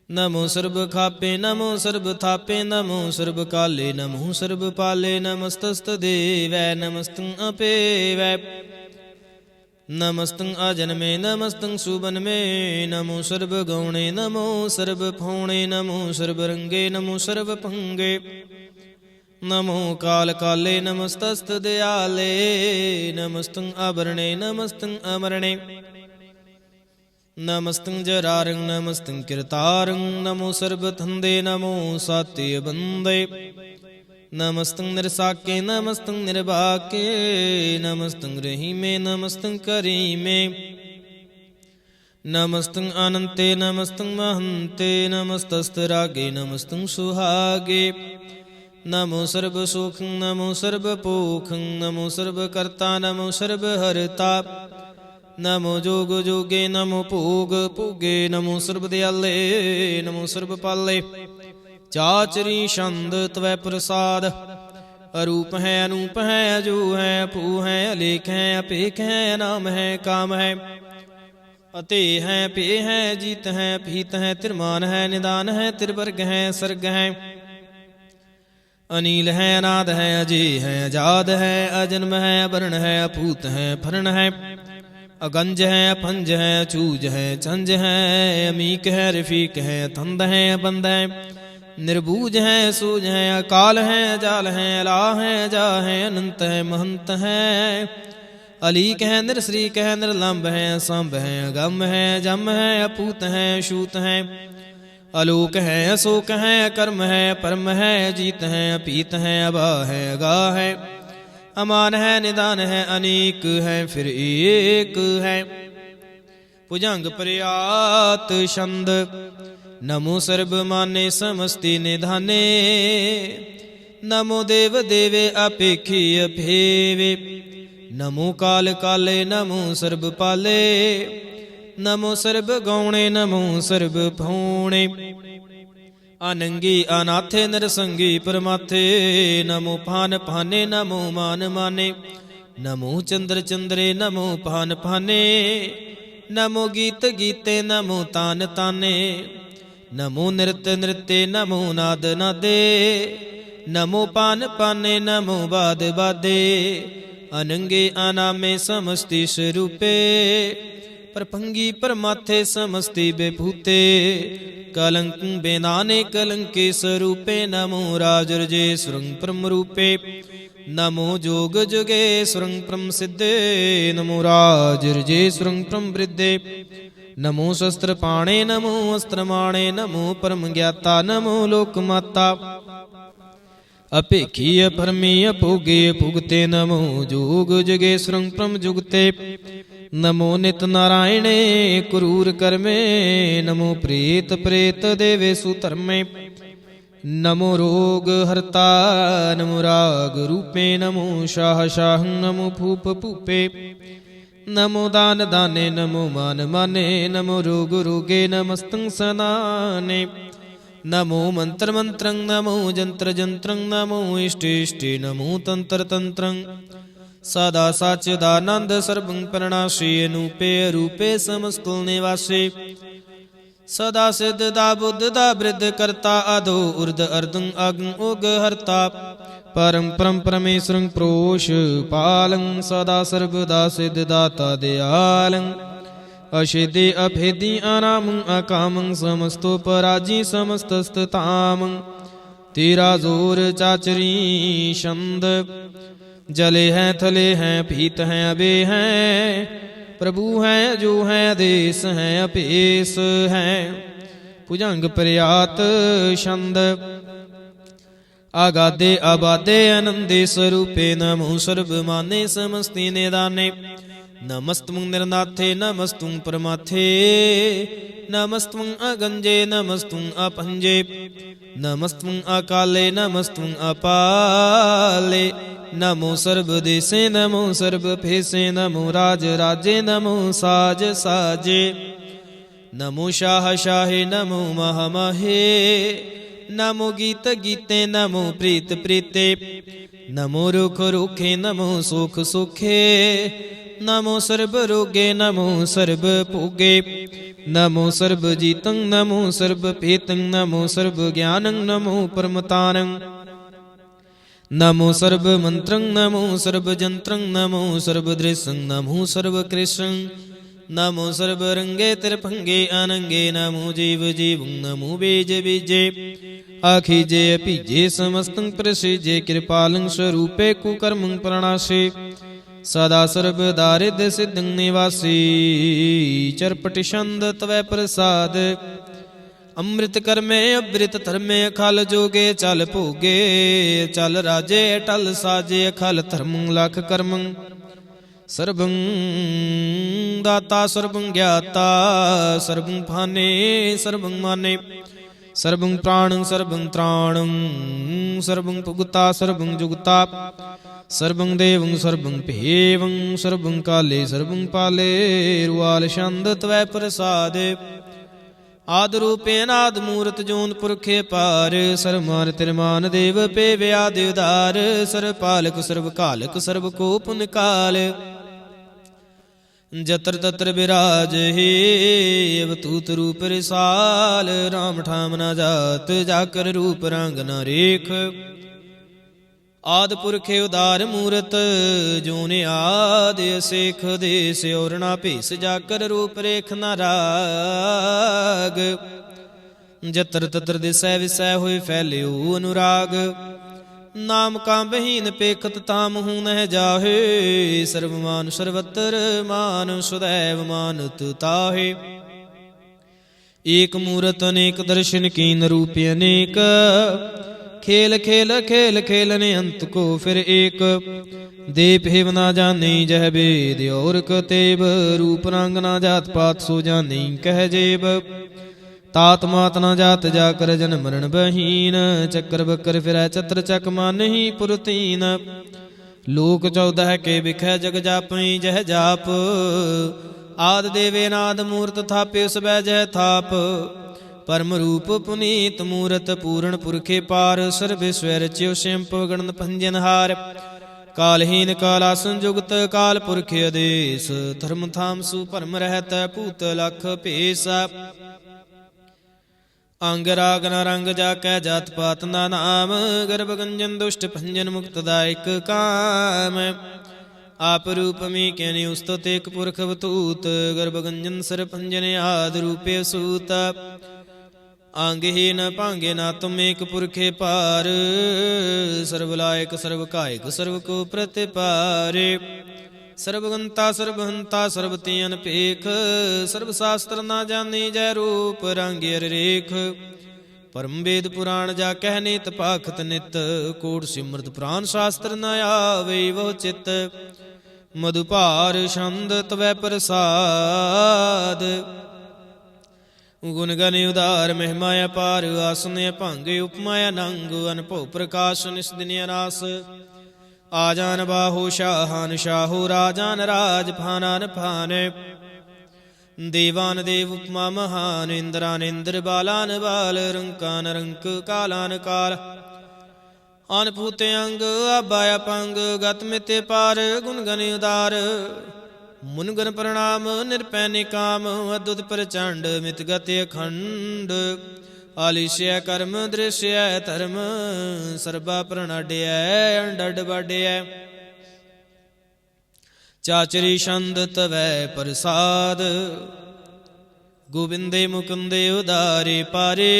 Speaker 1: नमो सर्वखापे नमो सर्वथापे नमो सर्वकाले नमो सर्वपाले नमस्तस्तदेवै नमस्तं अपेवै। नमस्तं अजन्मे नमस्तं सुबन्मे नमो सर्वगौणे नमो सर्वफौणे नमो सर्वरंगे नमो सर्वभंगे। नमो काल काले नमस्तस्तदयाले नमस्तं अवर्णे नमस्तं अमरणे। नमस्तं जरारं नमस्तं कृतारं नमो सर्वथंदे नमो सात्यबंदे। नमस्तं निरसाके नमस्तं निर्वाके नमस्तं रहीमे नमस्तं करीमे। नमस्तं अनन्ते नमस्तं महन्ते नमस्तस्तरागे नमस्तं सुहागे। नमो सर्वसुखं नमो सर्वपोखं नमो सर्वकर्ता नमो सर्वहर्ता। नमो जोग जोगे नमो भोग भोगे नमो सर्वदयाले नमो सर्वपाले। चाचरी छंद तवै प्रसाद अरूप है अनूप है अजू है अभू है अलेख है अपेख है नाम है काम है। अते है पे है जीत है पीत है तिरमान है निदान है तिरवर्ग है सर्ग है। अनिल है अनाद है अजय है आजाद है अजन्म है अवर्ण है अपूत है फरण है। अगंज है अपंज है अचूज है चंज है अमीक है रफीक है थंद है बंद है। निर्बूज है सूज है अकाल है जाल है अला है जा है अनंत है महंत है। अलीक है निरश्रीक है निर्लंब है असंभ है अगम है जम है अपूत है अशूत है। अलोक है अशोक है कर्म है परम है जीत है अपीत है अबा है अगा है। अमान है निदान है अनेक है फिर एक है। भुजंग प्रयात छंद नमो सर्व माने समस्ति निधाने। नमो देव देवे अपेखी अभेवे। नमो काल काले नमो सर्व पाले। नमो सर्व गौणे नमो सर्व भौणे। ਅਨੰਗੀ ਅਨਾਥੇ ਨਿਰਸੰਗੀ ਪਰਮਾਥੇ। ਨਮੋ ਭਾਨ ਭਾਨੇ ਨਮੋ ਮਾਨ ਮਾਨੇ। ਨਮੋ ਚੰਦਰ ਚੰਦਰੇ ਨਮੋ ਭਾਨ ਭਾਨੇ। ਨਮੋ ਗੀਤ ਗੀਤੇ ਨਮੋ ਤਾਨ ਤਾਨੇ। ਨਮੋ ਨਿਰਤ ਨਿਰਤੇ ਨਮੋ ਨਾਦ ਨਾਦੇ। ਨਮੋ ਪਾਨ ਪਾਨੇ ਨਮੋ ਬਾਦ ਬਾਦੇ। ਅਨੰਗੇ ਅਨਾਮੇ ਸਮਸਤੀ ਸਰੂਪੇ। ਪਰਪੰਗੀ ਪਰਮਾਥੇ ਸਮਸਤੀ ਬੇਭੂਤੇ। ਕਲੰਕ ਬੇਨਾਨੇ ਕਲੰਕੇ ਸਰੂਪੇ। ਨਮੋ ਰਾਜ ਰਜੇ ਸੁਰੰਗ ਪਰਮ ਰੂਪੇ। ਨਮੋ ਜੋਗ ਜੁਗੇ ਸੁਰੰਗ ਪਰਮ ਸਿੱਧੇ। ਨਮੋ ਰਾਜ ਰਜੇ ਸੁਰੰਗ ਪਰਮ ਬ੍ਰਿਧੇ। ਨਮੋ ਸ਼ਸਤਰ ਪਾਣੇ ਨਮੋ ਅਸਤਰ ਮਾਣੇ। ਨਮੋ ਪਰਮ ਗਿਆਤਾ ਨਮੋ ਲੋਕ ਮਾਤਾ। ਅਭੇਖੀ ਅਪਰਮੀ ਅਭੋਗੇ ਅਭੁਗਤੇ। ਨਮੋ ਜੋਗ ਜੁਗੇ ਸੁਰੰਗ ਪਰਮ ਜੁਗਤੇ। ਨਮੋ ਨਿਤ ਨਾਰਾਇਣੇ ਕਰੂਰ ਕਰਮੇ। ਨਮੋ ਪ੍ਰੀਤ ਪ੍ਰੇਤ ਦੇਵੇ ਸੁਧਰਮੇ। ਨਮੋ ਰੋਗ ਹਰਤਾ ਨਮੋ ਰਾਗ ਰੂਪੇ। ਨਮੋ ਸ਼ਾਹ ਸ਼ਾਹੰ ਨਮੋ ਭੂਪ ਭੂਪੇ। ਨਮੋ ਦਾਨ ਦਾਨੇ ਨਮੋ ਮਾਨ ਮਾਨੇ। ਨਮੋ ਰੋਗ ਰੋਗੇ ਨਮਸਤੰ ਸਨਾਨੇ। ਨਮੋ ਮੰਤਰ ਮੰਤਰੰ ਨਮੋ ਜੰਤਰ ਜੰਤਰੰ। ਨਮੋ ਇਸ਼ਟੇ ਇਸ਼ਟੇ ਨਮੋ ਤੰਤਰ ਤੰਤਰੰ। ਸਦਾ ਸਚਿਦਾਨੰਦ ਸਰਬੰ ਪ੍ਰਣਾਸੀ। ਅਨੂਪੇ ਅਰੂਪੇ ਸਮਸਤੁਲ ਨਿਵਾਸੀ। ਸਦਾ ਸਿੱਧ ਦਾ ਬੁੱਧ ਦਾ ਬ੍ਰਿਧ ਕਰਤਾ। ਅਧੋ ਉਰਧ ਅਰਧੰ ਅਗੰ ਉਗ ਹਰਤਾ। ਪਰਮ ਪਰਮ ਪਰਮੇਸ਼ਰੰ ਪ੍ਰੋਸ਼ ਪਾਲੰ। ਸਦਾ ਸਰਬਦਾ ਸਿੱਧ ਦਾਤਾ ਦਿਆਲੰ। ਅਛੇਦੇ ਅਭੇਦੀ ਅਨਾਮੰ ਅਕਾਮੰ। ਸਮਸਤੋ ਪਰਾਜੀ ਸਮਸਤਸਤ ਤਾਮੰ। ਤੇਰਾ ਜ਼ੋਰ ਚਾਚਰੀ ਛੰਦ। ਜਲੇ ਹੈ ਥਲੇ ਹੈ ਭੀਤ ਹੈ ਅਬੇ ਹੈ। ਪ੍ਰਭੂ ਹੈ ਜੋ ਹੈ ਦੇਸ ਹੈ ਅਭੇਸ ਹੈ। ਭੁਜੰਗ ਪ੍ਰਿਆਤ ਛੰਦ। ਆਗਾਦੇ ਆਬਾਦੇ ਆਨੰਦੇ ਸਰੂਪੇ। ਨਮੋ ਸਰਬ ਮਾਨੇ ਸਮਸਤੀ ਨਿਦਾਨੇ। ਨਮਸਤੰ ਨਿਰਨਾਥੇ ਨਮਸਤੰ ਪਰਮਾਥੇ। ਨਮਸਤੰ ਅਗੰਜੇ ਨਮਸਤੰ ਅਪੰਜੇ। ਨਮਸਤੰ ਅਕਾਲੇ ਨਮਸਤੰ ਅਪਾਲੇ। ਨਮੋ ਸਰਬ ਦੇਸੇ ਨਮੋ ਸਰਬ ਭੇਸੇ। ਨਮੋ ਰਾਜ ਰਾਜੇ ਨਮੋ ਸਾਜ ਸਾਜੇ। ਨਮੋ ਸ਼ਾਹ ਸ਼ਾਹੇ ਨਮੋ ਮਹਾ ਮਾਹੇ। ਨਮੋ ਗੀਤ ਗੀਤੇ ਨਮੋ ਪ੍ਰੀਤ ਪ੍ਰੀਤੇ। ਨਮੋ ਰੁਖ ਰੁਖੇ ਨਮੋ ਸੁਖ ਸੁਖੇ। ਨਮੋ ਸਰਬ ਰੋਗੇ ਨਮੋ ਸਰਬ ਭੋਗੇ। ਨਮੋ ਸਰਬ ਜੀਤੰ ਨਮੋ ਸਰਬ ਭੇਤੰ। ਨਮੋ ਸਰਬ ਗਿਆਨੰ ਨਮੋ ਪਰਮਤਾਨੰ। ਨਮੋ ਸਰਬ ਮੰਤਰੰ ਨਮੋ ਸਰਬ ਜੰਤਰੰ। ਨਮੋ ਸਰਬ ਦ੍ਰਿਸ਼ੰ ਨਮੋ ਸਰਬ ਕ੍ਰਿਸ਼ੰ। ਨਮੋ ਸਰਬ ਰੰਗੇ ਤਿਰਭੰਗੇ ਅਨੰਗੇ। ਨਮੋ ਜੀਵ ਜੀਵੰ ਨਮੋ ਬੀਜ ਬੀਜੇ। ਆਖੀਜੇ ਭੀਜੇ ਸਮਸਤੰ ਪ੍ਰਸੀਜੇ। ਕਿਰਪਾਲੰ ਸਰੂਪੇ ਕੁਕਰਮੰ ਪ੍ਰਣਾਸੇ। ਸਦਾ ਸਰਬ ਦਾਰਿਦ ਸਿद्धੰ ਨਿਵਾਸੀ। ਚਰਪਟ ਛੰਦ ਤਵੈ ਪ੍ਰਸਾਦ। ਅੰਮ੍ਰਿਤ ਕਰਮੇ ਅਬ੍ਰਿਤ ਧਰਮੇ। ਅਖਲ ਜੋਗੇ ਚਲ ਭੋਗੇ। ਚਲ ਰਾਜੇ ਟਲ ਸਾਜੇ। ਅਖਲ ਧਰਮੰ ਲਖ ਕਰਮੰ। ਸਰਬੰ ਦਾਤਾ ਸਰਬੰ ਗਿਆਤਾ। ਸਰਬੰ ਭਾਨੇ ਸਰਬੰ ਮਾਨੇ। ਸਰਬੰ ਪ੍ਰਾਣੰ ਸਰਬੰ ਤ੍ਰਾਣੰ। ਸਰਬੰ ਭੁਗਤਾ ਸਰਬੰ ਜੁਗਤਾ। ਸਰਬੰ ਦੇਵੰ ਸਰਬੰ ਭੇਵੰ। ਸਰਬੰ ਕਾਲੇ ਸਰਬੰ ਪਾਲੇ। ਰੁਆਲ ਛੰਦ ਤਵੈ ਪ੍ਰਸਾਦ। ਆਦ ਰੂਪੇ ਅਨਾਦ ਮੂਰਤ ਜੋਨ ਪੁਰਖੇ ਪਾਰ। ਸਰਮਾਨ ਤਿਰਮਾਨ ਦੇਵ ਪੇ ਆਦਿ ਉਦਾਰ। ਸਰਬ ਪਾਲਕ ਸਰਬ ਕਾਲਕ ਸਰਬ ਕੋ ਪੁਨ ਕਾਲ। ਜਤਰ ਤਤਰ ਬਿਰਾਜ ਹੈ ਅਵਤੂਤ ਰੂਪ ਰਿਸਾਲ। ਰਾਮ ਠਾਮ ਨਾ ਜਾਤ ਜਾਕਰ ਰੂਪ ਰੰਗ ਨਾ ਰੇਖ। ਆਦ ਪੁਰਖੇ ਉਦਾਰ ਮੂਰਤ ਜੋਨ ਆਦ ਅਸੇਖ। ਦੇਸ ਔਰ ਨਾ ਭੇਸ ਜਾਕਰ ਰੂਪ ਰੇਖ ਨਾ ਰਾਗ। ਜਤਰ ਤਤਰ ਦਿਸੈ ਵਿਸੈ ਹੋਏ ਫੈਲਿਓ ਅਨੁਰਾਗ। ਨਾਮ ਕਾਂਬਹੀਨ ਪੇਖਤ ਤਾਮ ਹੂੰ ਨਹਿ ਜਾਹੇ। ਸਰਬ ਮਾਨ ਸਰਵਤਰ ਮਾਨ ਸਦੈਵ ਮਾਨਤ ਤਾਹੇ। ਏਕ ਮੂਰਤ ਅਨੇਕ ਦਰਸ਼ਨ ਕੀਨ ਰੂਪ ਅਨੇਕ। खेल खेल खेल खेलने अंत को फिर एक। दे भेव ना जाने जह बेद और कतेब। रूप रंग ना जात पात सो जाने कह जेब। तात मात ना जात जाकर जन मरण बहीन। चक्कर बकर फिर चत्र चक मान ही पुरतीन। लोक 14 के बिखै जग जापई जह जाप। आद देवे नाद मूर्त थापे उस बै जह थाप। परम रूप पुनीत मूरत पूर्ण पुरखे पार सर्वेश्वर रच्यो स्वयं गणन भंजनहार कालहीन कालासन जुगत काल पुरख आदेश धर्म धाम सुपरम रहत भूत लख भेस अंग राग न रंग जाकै जात पात ना नाम गर्भ गंजन दुष्ट भंजन मुक्तदायक काम आप रूप में कैनि उस्तत एक पुरख अवतूत गर्भ गंजन सर भंजन आद रूपे सूत आंग ही न भांगे ना तुम एक पुरखे पार सर्वलायक सर्वकायक सर्व को प्रतिपारे सर्वगंता सर्वहंता सर्वति अनपेख सर्वशास्त्र ना जानी जय रूप रंगे रेख परम वेद पुराण जा कहनेत पाखत नित कोट सिमृत पुराण शास्त्र न आवे वो चित मधुपार छंद तवै प्रसाद गुण गण उदार महिमा अपार आसन भंग उपमा नंग अनभव प्रकाश निस्दिन रास आजान बाहो शाहान शाहो राजान राज फानान फान देवान देव उपमा महान इंद्रान इंद्र बालान बाल रंकान रंक कालान काल अनभूत अंग आबाया पंग गत मिते पार गुण गण उदार मुनगन प्रणाम निरपै निकाम अद्भुत प्रचंड मित गति अखंड आलिश्य कर्म दृश्य धर्म सर्वा प्रणाड्य अंड बाड्य चाचरी छंद तवै प्रसाद गोविंदे मुकुंदे उदारे पारे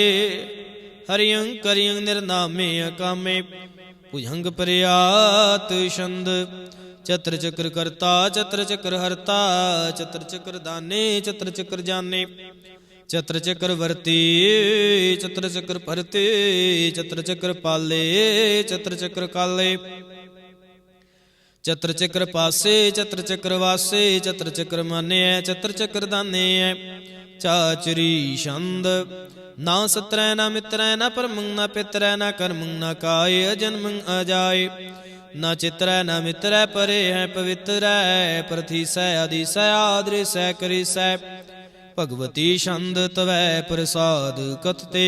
Speaker 1: हरियं करियं निर्नामे अकामे भुजंग प्रयात छंद चत्र चक्र करता चत्र चक्र हरता चत्र चक्र दाने चत्र चक्र जाने चत्र चक्र वर्ती चत्र चक्र भरते चत्र चक्र पाले चत्र चक्र काले चत्र चक्र पासे चत्र चक्र वासे चत्र चक्र माने चत्र चक्र दाने चाचरी छंद ना सत्रੈ ना मित्रੈ ना परमं ना पितरै ना कर्मं ना काय अजन्मं अजाय ना चित्र न मित्र परे है पवित्र प्रथिसै आदिसै आदृसै करिसै भगवती छंद तवै प्रसाद कथते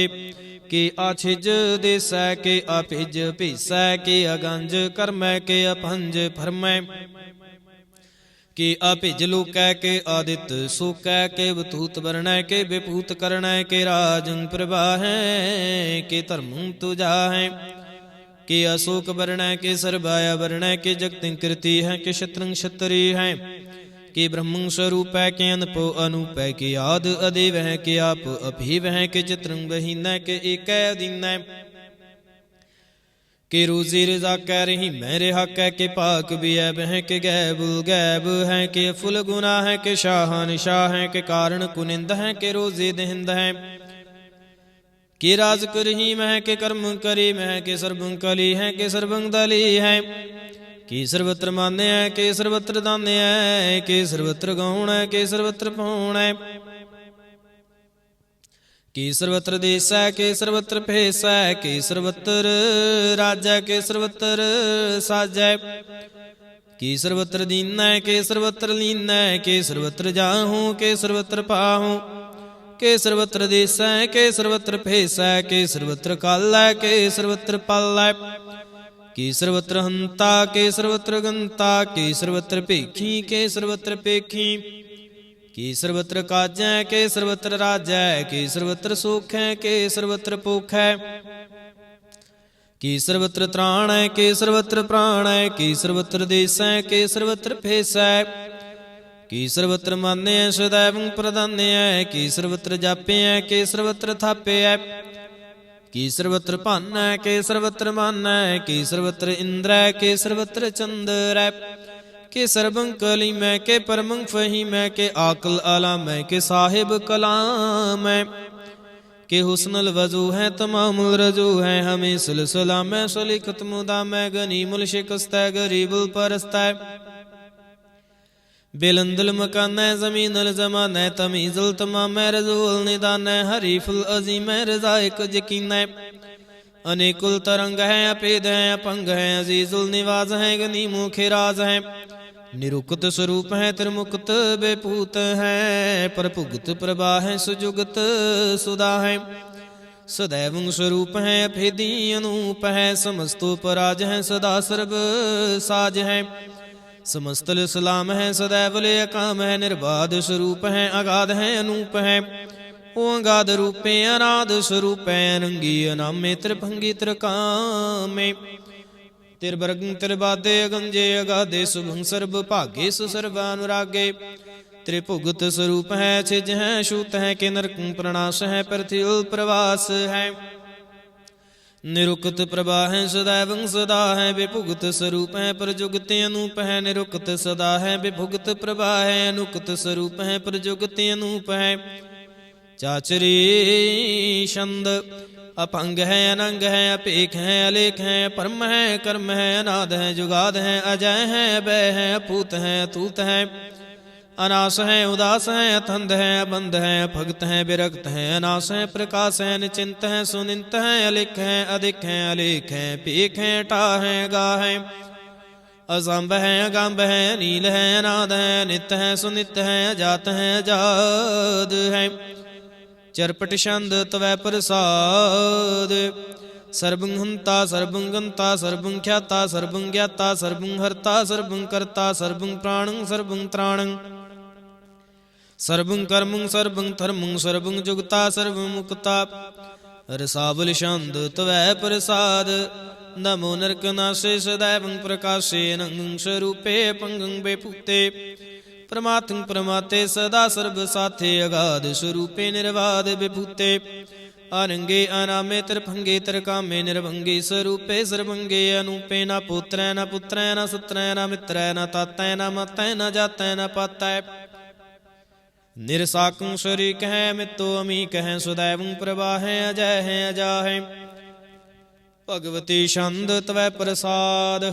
Speaker 1: के आछिज देसै के आपिज भीसै के अगंज कर्मै के अपंज फरमै के अभिज लोकै के आदित्य सोकै के बतूत वर्णै के विभूत करणै के राजं प्रवाहै के धर्मं तुजाहै के अशोक वर्ण के सरबाया वर्ण के जगति कृति है के शत्रंग क्षत्रि है के ब्रह्मं स्वरूप है के अनपो अनूप है के आद अदेव है के आप अभीव है के चित्रंग बहीन के एक अधीन है के रोजी रजा कह रही मैं रेहा कह के पाक भी है वह के गैब गैब है के फुल गुना है के शाहन शाह है के कारण कुनिंद है के रोजी दहिंद है के राज करही मह के कर्म करी मह के सर्वं कली है के सर्वं दली है के सर्वत्र मान्य है के सर्वत्र दान्य है के सर्वत्र गौण है के सर्वत्र पौण है के सर्वत्र देश है के सर्वत्र भेष है के सर्वत्र राज है के सर्वत्र साज है के सर्वत्र दीन है के सर्वत्र लीन है के सर्वत्र जाहूँ के सर्वत्र पाहूँ के सर्वत्र देश है के सर्वत्र भेष है के सर्वत्र काल है के सर्वत्र पल है के सर्वत्र हंता के सर्वत्र गंता के सर्वत्र पेखी के सर्वत्र पेखी के सर्वत्र काज है के सर्वत्र राज है के सर्वत्र सुख है के सर्वत्र भूख है के सर्वत्र त्राण है के सर्वत्र प्राण है के सर्वत्र देश है के सर्वत्र भेष है की सर्वत्र मान्य है सदैव प्रधान्य है की सर्वत्र जापे है के सर्वत्र थापे है की सर्वत्र भान है के सर्वत्र मान है की सर्वत्र इंद्र है के सर्वत्र चंद्र है के सर्वं कली मैं के परमं फहीम है के आकल आलाम है के साहिब कलाम है के हुस्नल वजू है तमामुल रजू है हमें सिलसिला में सलिखत मुदा में गनीमुल शिकस्त है गरीबुल परस्त है बेलंदुल मकान जमीनल जमान तमीजुल तमाम रजूल निदान हरीफुल अजीम रजाइक यकीन अनेकुल तरंग है अपेद है अपंग है अजीजुल निवाज है गनीमु खिराज है निरुक्त स्वरूप है त्रिमुक्त बेपूत है, पर भुगत प्रभा है सुजुगत सुधा है। सदैव स्वरूप है अभेदी अनूप है, समस्तो पराज है सदा सर्व साज है। समस्तल सलाम है सदैव ले अकाम है, निर्बाध स्वरूप है अगाध है अनूप है। ओ अगाध रूपे अनाद स्वरूप है, अनंगी अनामे त्रिभंगी त्रिकामे। तिरबरग तिरबादे अगंजे अगाधे शुभं सर्व भागे सुसर्वानुरागे। त्रिभुगत स्वरूप है छिज है शूत है, के नरक प्रणाश है पृथ्वी प्रवास है। निरुक्त प्रभा है सदैव सदा है, बेभुगत स्वरूप है प्रजुगत अनूप है। निरुक्त सदा है बेभुगत प्रभा है, अनुक्त स्वरूप है प्रजुगत अनूप है। चाचरी छंद अपंग है अनंग है, अपेख है अलेख है, परम है कर्म है, अनाद है जुगाद है, अजय है अभय है, अपूत है अतूत है। अनास है उदास है, अथंद है अबंध है, भगत है विरक्त है, अनास है प्रकाश है, निचिंत है सुनिंत है, अलिख है अधिक है, अलेख है पेख है, टा है गा है। असंभ है अगंभ है, नील है अनाद है, नित्य है सुनित है, अजात है अजाद है। चरपट छंद तवै प्रसाद। सर्वं हंता सर्वं गंता सर्वं ख्याता सर्वं ज्ञाता सर्वं हर्ता सर्वं कर्ता सर्वं प्राणं सर्वं त्राणं। सर्वं कर्मं सर्वं धर्मं सर्वं जुगता सर्वं मुक्ता। रसावल छंद तवै प्रसाद। नमो नरकनाशे सदैवं प्रकाशे नंगं स्वरूपे पंगं बेपूते। परमात्म परमाते सदा सर्व साथे, अगाध स्वरूपे निर्वाद विभूते। अनंगे अनामे त्रिभंगे त्रिकामे, निर्भंगे स्वरूपे सर्वंगे अनूपे। न पुत्र न पुत्र न सुत्र न मित्र न तातै न मतै न जातै न पातै। निरसाकं शरीक है मितो अमीक है, सदैवं प्रभा है अजय है अजा है। भगवती छंद तवै प्रसाद।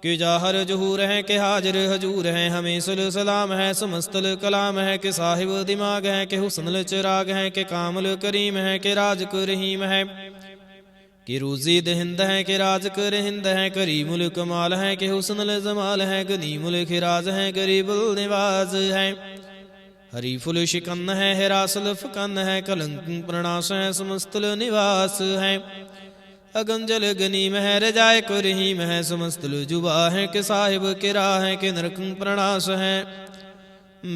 Speaker 1: कि जाहर जहूर है के हाजिर हजूर है, हमें सुल सलाम है समस्तल कलाम है। के साहिब दिमाग है के हुस्नल चिराग है, के कामल करीम है के राज रहीम है। कि रूजी दहिंद है के राज हिंद है, करीमुल कमाल है के हुस्नल जमाल है। गनीमुल खिराज है गरीबुल निवाज है। हरीफुल शिकन है हिरासल फकन है, कलंक प्रणाश है समस्तल निवास है। अगंजल गनीम है रजाय को रहीम है, समस्त जुबा है के साहिब के राह है। के नरकं प्रणाश है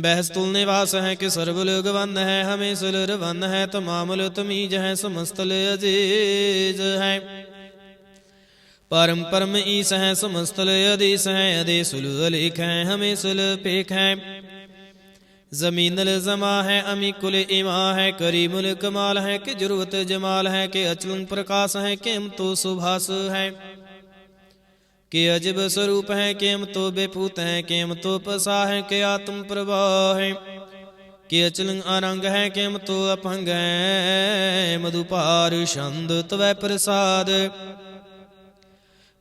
Speaker 1: बहस्तुल निवास है, के सर्वल गवन है हमें सुल रवन है। तमामुल तमीज है समस्तल अजीज है। परम परम ईस है समस्तल अधीस है। अदेसुल अलेख है हमें सुल पेख है। जमीनल जमा है अमीकुल इमा है, करीमुल कमाल है कि जुर्वत जमाल है। के अचलं प्रकाश है केम तो सुभाष है। के अजब स्वरूप है केम तो बेपूत है, केम तो पसा है के आत्म प्रवाह है। के अचलं अरंग है केम तो अपंग है, मधुपार छंद तवै प्रसाद।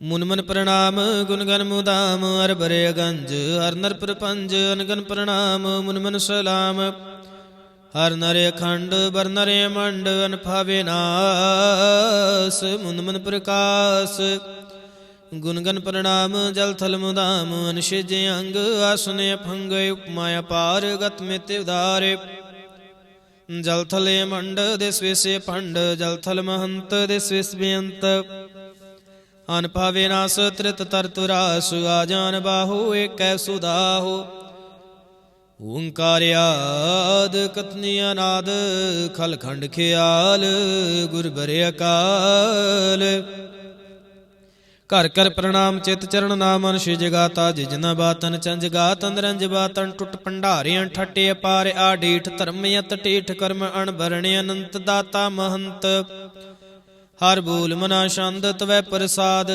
Speaker 1: मुनमन प्रणाम गुणगन मुदाम, हर बरे अगंज हर नर प्रपंज। अनगन प्रणाम मुनमन सलाम, हर नर अखंड बर नर मंड। अनफावे नास मुनमन प्रकाश। गुणगन प्रणाम जल थल मुदाम, अनशिज अंग आसन अभंग। उपमाया पार गत मित उदारे, जल थले मंड दिस विष फंड। जल थल महंत दिस विष बेअंत। अनपावे नास त्रित तरतुरास, आजान बाहु एक सुदाहो। ओंकार्याद कथनी अनाद, खल खंड ख्याल गुर बरे अकाल। कर कर प्रणाम चित चरण नाम, अनुषि जगाता जिजना बातन चंज गातन रंज बातन। टुट भंडारियां ठटे अपार आडीठ, धर्म यत टीठ कर्म अणबरणे। अनंत दाता महंत हर बोल मना छंद तवै प्रसाद।